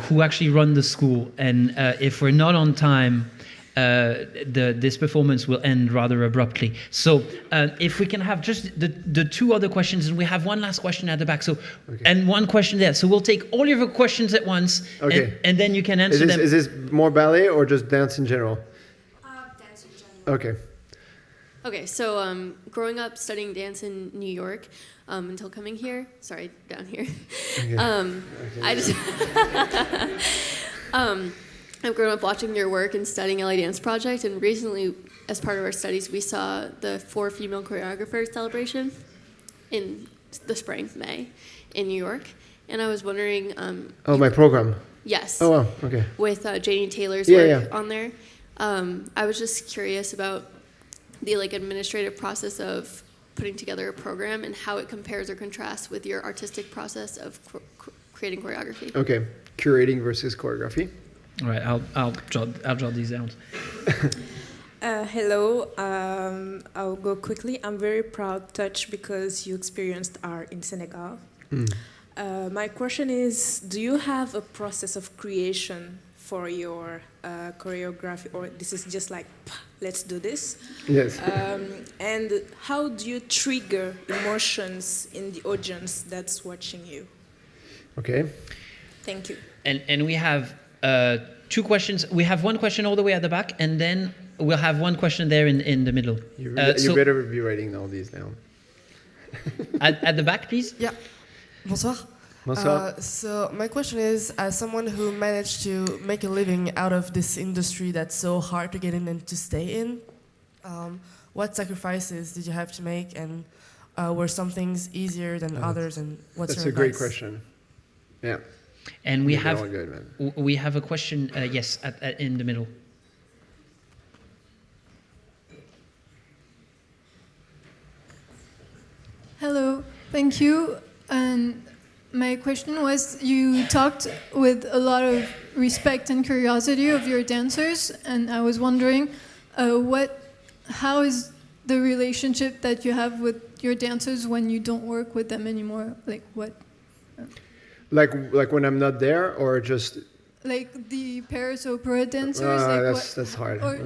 who actually run the school, and if we're not on time, this performance will end rather abruptly. So if we can have just the 2 other questions, and we have one last question at the back. So okay. And one question there. So we'll take all your questions at once, okay. and then you can answer them. Is this more ballet or just dance in general? Dance in general. Okay. Okay, so growing up studying dance in New York, until coming here, sorry, down here. Okay. I just I've grown up watching your work and studying LA Dance Project, and recently, as part of our studies, we saw the 4 female choreographers celebration in the spring, May, in New York. And I was wondering... my program? Yes. Oh, wow, okay. With Janie Taylor's work on there. I was just curious about the administrative process of putting together a program and how it compares or contrasts with your artistic process of creating choreography. Okay, curating versus choreography. All right, I'll jot these down. Hello, I'll go quickly. I'm very proud, touched, because you experienced art in Senegal. My question is, do you have a process of creation for your choreography, or this is just like, let's do this? Yes. And how do you trigger emotions in the audience that's watching you? Okay. Thank you. And we have 2 questions. We have one question all the way at the back, and then we'll have one question there in the middle. You better be writing all these down. At the back, please. Yeah. Bonsoir. Bonsoir. So my question is, as someone who managed to make a living out of this industry that's so hard to get in and to stay in, what sacrifices did you have to make, and were some things easier than others, and what's That's your a great advice? question. Yeah. And we You're have all good, man. we have a question. Yes, in the middle. Hello, thank you. And my question was, you talked with a lot of respect and curiosity of your dancers, and I was wondering, how is the relationship that you have with your dancers when you don't work with them anymore? Like what? Like when I'm not there, or just. Like the Paris Opera dancers. Like that's hard. Or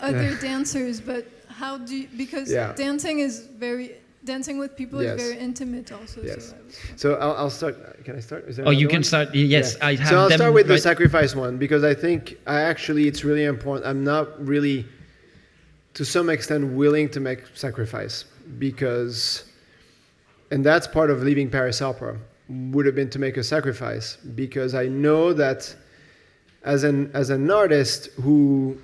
other dancers, but how do you, because dancing with people is very intimate also. Yes. So I'll start. Can I start? Is there you can one? start. Yes, yeah. I have. So I'll them start with the right. sacrifice one, because I think it's really important. I'm not really, to some extent, willing to make sacrifice, because, and that's part of leaving Paris Opera, would have been to make a sacrifice, because I know that as an artist who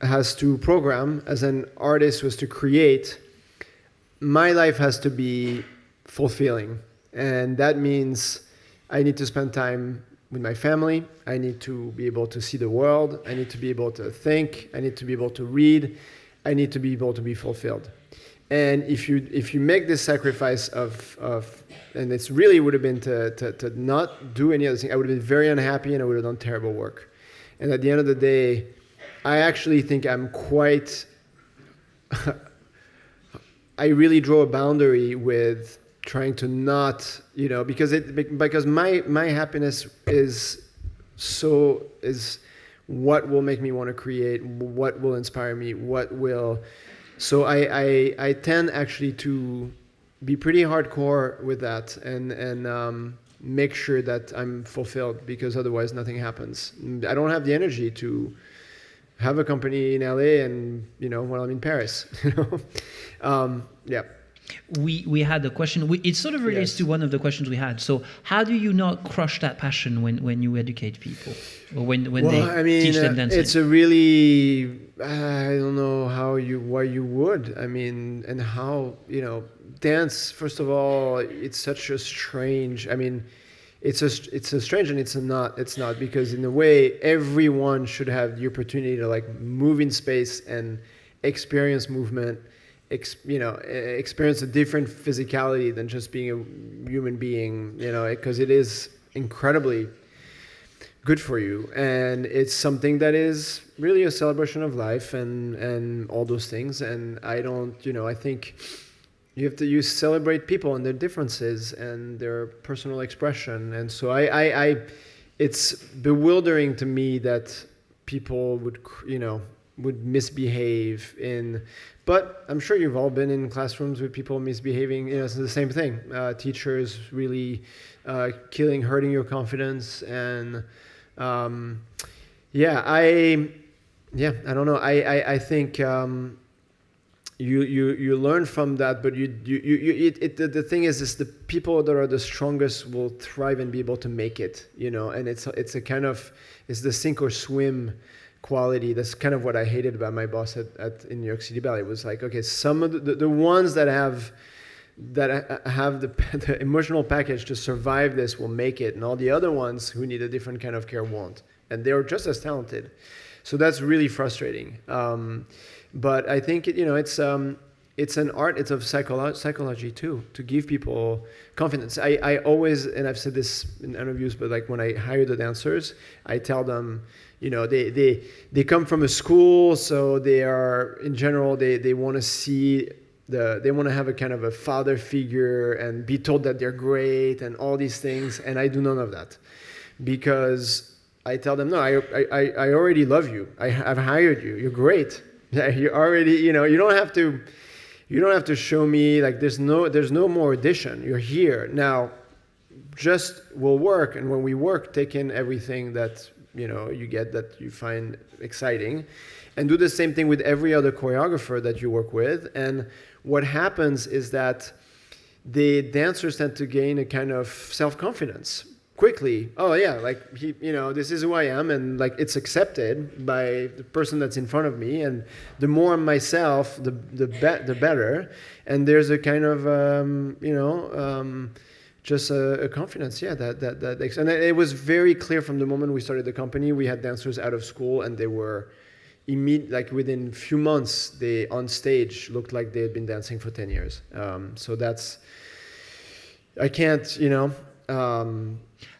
has to program, as an artist who has to create, my life has to be fulfilling. And that means I need to spend time with my family. I need to be able to see the world. I need to be able to think. I need to be able to read. I need to be able to be fulfilled. And if you make this sacrifice of and it's really would have been to not do any other thing, I would have been very unhappy and I would have done terrible work. And at the end of the day, I actually think I'm quite, I really draw a boundary with trying to not, because my happiness is what will make me want to create, what will inspire me, so I tend actually to be pretty hardcore with that and make sure that I'm fulfilled, because otherwise nothing happens. I don't have the energy to have a company in LA and while I'm in Paris. Yeah. We had a question. It sort of relates to one of the questions we had. So how do you not crush that passion when you educate people, or when they teach them dancing? It's a really, I don't know why you would. I mean, and how, dance, first of all, it's such a strange, it's a strange, and it's not, because in a way, everyone should have the opportunity to move in space and experience movement, experience a different physicality than just being a human being, because it is incredibly good for you. And it's something that is really a celebration of life and all those things. And I think you celebrate people and their differences and their personal expression. And so it's bewildering to me that people would misbehave but I'm sure you've all been in classrooms with people misbehaving. It's the same thing. Teachers really hurting your confidence, and I don't know. I think you learn from that, but the thing is the people that are the strongest will thrive and be able to make it. And it's the sink or swim quality. That's kind of what I hated about my boss in York City Ballet. It was like, okay, some of the ones that have the emotional package to survive this will make it, and all the other ones who need a different kind of care won't. And they're just as talented. So that's really frustrating. But I think it's an art. It's of psychology too, to give people confidence. I always, and I've said this in interviews, but like when I hire the dancers, I tell them, they come from a school, so they are, in general, they want to see they want to have a kind of a father figure and be told that they're great and all these things. And I do none of that, because I tell them, no, I already love you. I've hired you. You're great. Yeah, you already, you don't have to show me, like, there's no more audition. You're here now. Just we'll work, and when we work, take in everything that you get, that you find exciting, and do the same thing with every other choreographer that you work with. And what happens is that the dancers tend to gain a kind of self-confidence quickly. Oh yeah, like this is who I am, and like it's accepted by the person that's in front of me. And the more I'm myself, the better. And there's a kind of just a confidence, that and it was very clear from the moment we started the company. We had dancers out of school, and they were within a few months, they on stage looked like they had been dancing for 10 years. So that's, I can't,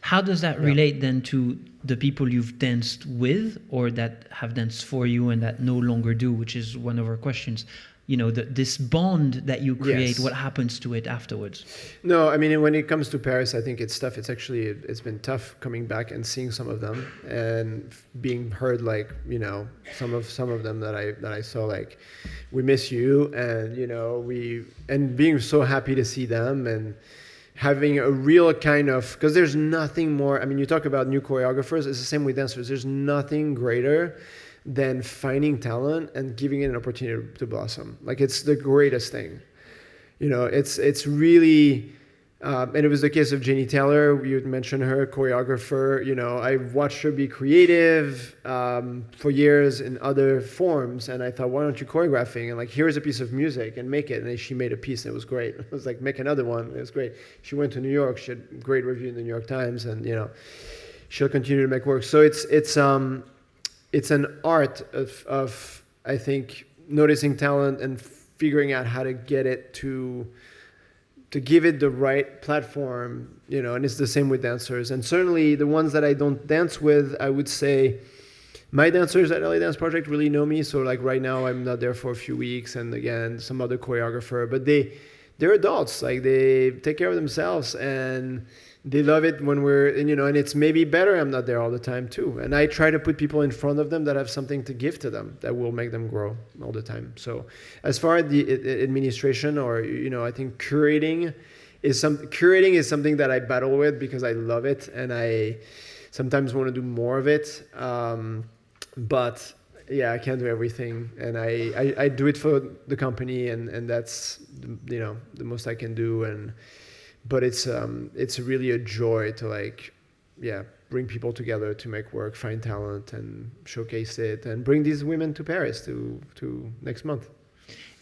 How does that relate then to the people you've danced with, or that have danced for you and that no longer do, which is one of our questions? This bond that you create, yes. What happens to it afterwards? No, I mean, when it comes to Paris, I think it's tough. It's been tough coming back and seeing some of them and being heard, like, some of them that I saw, like, we miss you, and being so happy to see them, and having a real kind of, because there's nothing more, I mean, you talk about new choreographers, it's the same with dancers. There's nothing greater than finding talent and giving it an opportunity to blossom. Like, it's the greatest thing. It's really, and it was the case of Jenny Taylor. You mentioned her, choreographer. I've watched her be creative for years in other forms, and I thought, why don't you choreographing? And like, here's a piece of music, and make it. And then she made a piece, and it was great. It was like, make another one. It was great. She went to New York. She had a great review in the New York Times, and she'll continue to make work. So it's an art of I think, noticing talent and figuring out how to get it to give it the right platform, and it's the same with dancers. And certainly the ones that I don't dance with, I would say my dancers at LA Dance Project really know me. So like right now I'm not there for a few weeks, and again, some other choreographer, but they're adults, like they take care of themselves, and they love it when we're, and it's maybe better I'm not there all the time too. And I try to put people in front of them that have something to give to them that will make them grow all the time. So as far as the administration, or, I think curating is something that I battle with, because I love it and I sometimes want to do more of it. But yeah, I can't do everything, and I do it for the company, and that's, the most I can do. But it's really a joy to bring people together to make work, find talent, and showcase it, and bring these women to Paris to next month.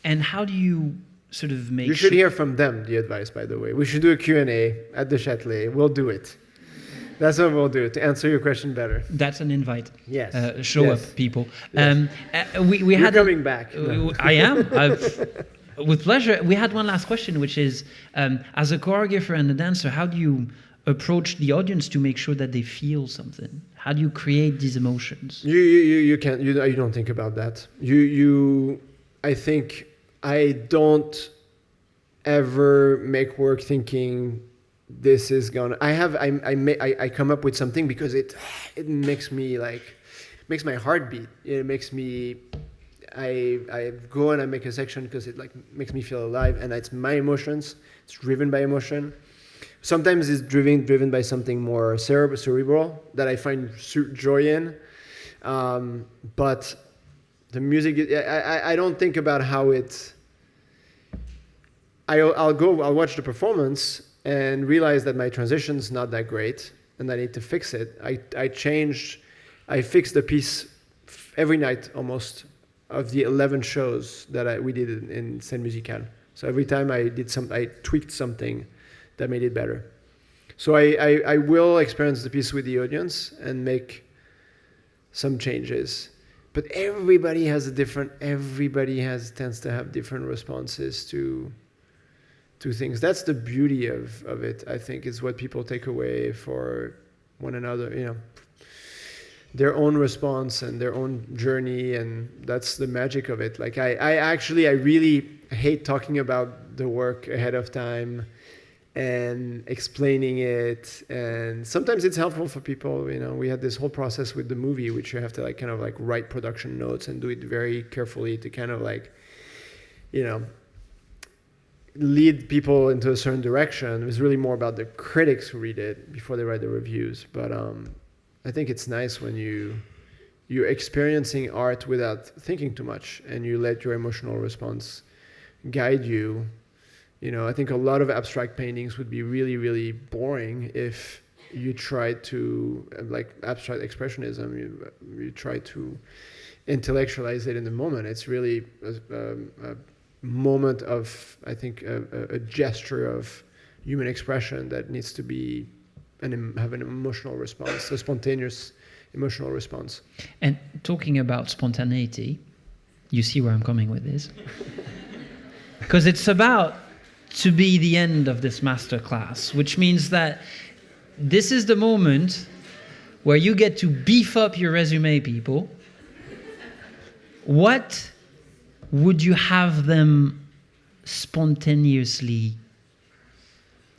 And how do you sort of make? You should hear from them the advice, by the way. We should do a Q&A at the Châtelet. We'll do it. That's what we'll do to answer your question better. That's an invite. Yes. Show up, people. Yes. We had coming back. No. I am. With pleasure. We had one last question, which is, as a choreographer and a dancer, how do you approach the audience to make sure that they feel something? How do you create these emotions? You can't. You don't think about that. I think I don't ever make work thinking this is gonna. I come up with something because it makes me makes my heart beat. It makes me. I go and I make a section because it makes me feel alive, and it's my emotions. It's driven by emotion. Sometimes it's driven by something more cerebral that I find joy in. But the music, I don't think about how it. I'll watch the performance and realize that my transition's not that great, and I need to fix it. I fixed the piece every night almost, of the 11 shows that we did in Scène Musicale. So every time I tweaked something that made it better. So I will experience the piece with the audience and make some changes. but everybody tends to have different responses to things. That's the beauty of it, I think, is what people take away for one another, you know, their own response and their own journey, and that's the magic of it. Like I really hate talking about the work ahead of time and explaining it, and sometimes it's helpful for people, you know. We had this whole process with the movie, which you have to like kind of like write production notes and do it very carefully to kind of like, you know, lead people into a certain direction. It was really more about the critics who read it before they write the reviews. But I think it's nice when you're experiencing art without thinking too much, and you let your emotional response guide you. You know, I think a lot of abstract paintings would be really, really boring if you tried to, like abstract expressionism, you try to intellectualize it in the moment. It's really a moment of, I think, a gesture of human expression that needs to be have an emotional response, a spontaneous emotional response. And talking about spontaneity, you see where I'm coming with this? Because it's about to be the end of this masterclass, which means that this is the moment where you get to beef up your resume, people. What would you have them spontaneously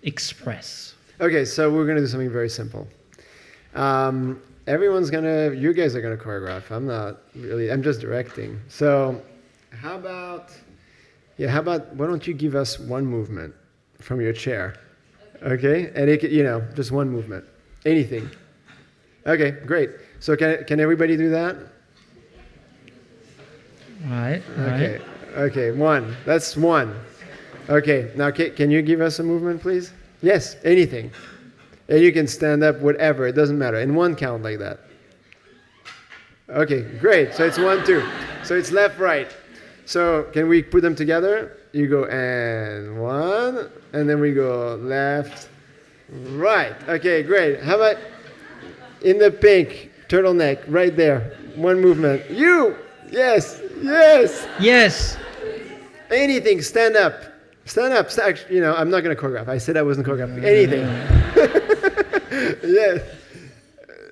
express? Okay, so we're going to do something very simple. You guys are going to choreograph. I'm just directing. So how about, why don't you give us one movement from your chair? Okay, and it could, just one movement. Anything. Okay, great. So can everybody do that? Right. Okay, one. That's one. Okay, now can you give us a movement, please? Yes, anything. And you can stand up, whatever, it doesn't matter. In one count like that. Okay, great. So it's 1, 2. So it's left, right. So can we put them together? You go and 1, and then we go left, right. Okay, great. How about in the pink turtleneck, right there? One movement. You! Yes! Anything, stand up. Actually, I'm not going to choreograph. I said I wasn't choreographing. Anything. Yes.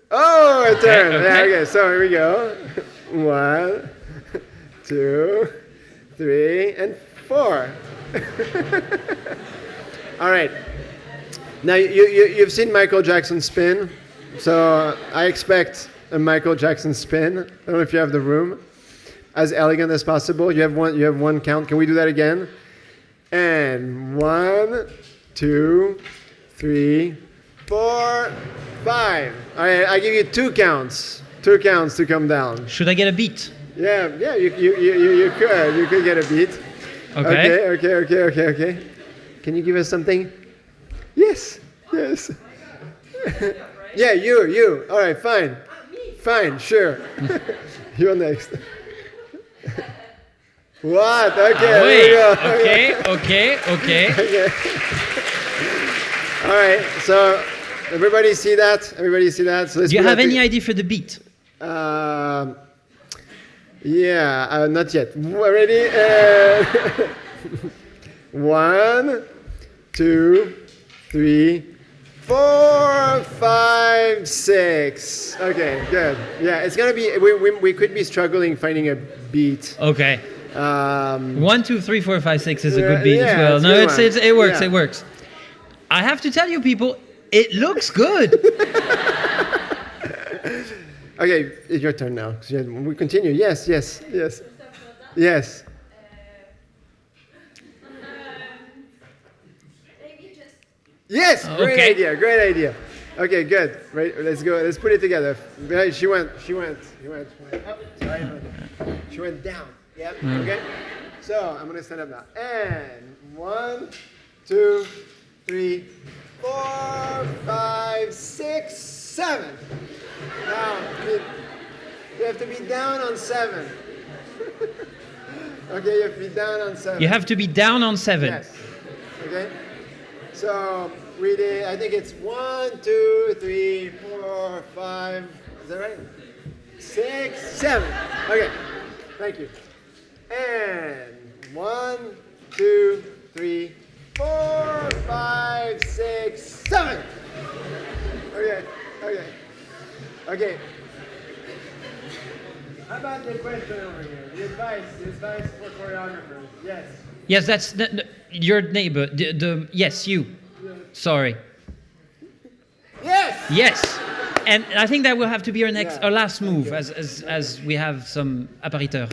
Oh, a turn. Okay, so here we go. 1, 2, 3, and 4. All right. Now, you've seen Michael Jackson spin. So I expect a Michael Jackson spin. I don't know if you have the room. As elegant as possible. You have one count. Can we do that again? And 1, 2, 3, 4, 5. All right, I give you 2 counts. 2 counts to come down. Should I get a beat? Yeah, you could. You could get a beat. Okay. Can you give us something? Yes. Yeah, you. All right, fine. Fine, sure. You're next. What? Okay. Okay. All right. So everybody see that? So do you have any idea for the beat? Yeah, not yet. Ready? 1, 2, 3, 4, 5, 6. Okay, good. Yeah, it's gonna be. We could be struggling finding a beat. Okay. 1, 2, 3, 4, 5, 6 is a good beat as well. No, it works. Yeah. It works. I have to tell you, people, it looks good. Okay, it's your turn now. We continue. Yes. Yes, great idea. Okay, good. Right, let's go. Let's put it together. She went up. Sorry. She went down. Yep. Okay. So I'm gonna stand up now. And 1, 2, 3, 4, 5, 6, 7. Now you have to be down on 7. Okay, you have to be down on 7. You have to be down on 7. Yes. Okay. So we did. I think it's 1, 2, 3, 4, 5. Is that right? 6, 7. Okay, thank you. And 1, 2, 3, 4, 5, 6, 7. Okay. How about the question over here? The advice for choreographers. Yes. Yes, that's your neighbor. Yes, you. Sorry. Yes. Yes. And I think that will have to be our last move, as we have some appariteur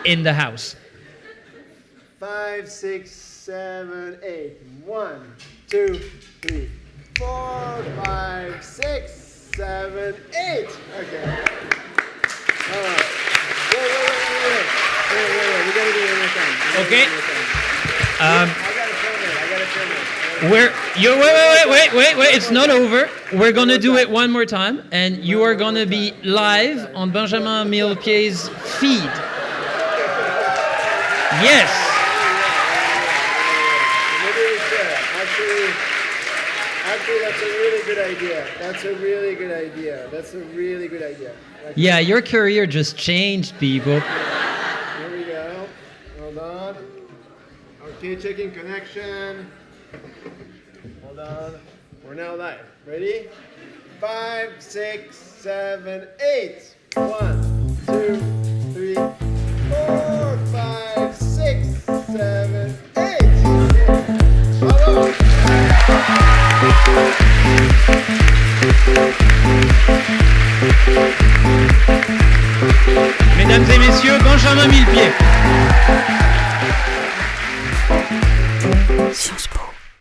in the house. 5, 6, 7, 8. 1, 2, 3, 4, 5, 6, 7, 8. Okay. All right. Wait. We gotta do it one more time. Okay. I gotta film it. Wait, it's not over. We're gonna do it one more time, and you are gonna be live on Benjamin Millepied's feed. Yes. Actually, that's a really good idea. Yeah, your career just changed, people. Here we go. Hold on. Okay, checking connection. Hold on. We're now live. Ready? 5, 6, 7, 8. 1, 2, 3, 4, 5, 6, 7, 8. Bravo. Mesdames et messieurs, Benjamin Millepied.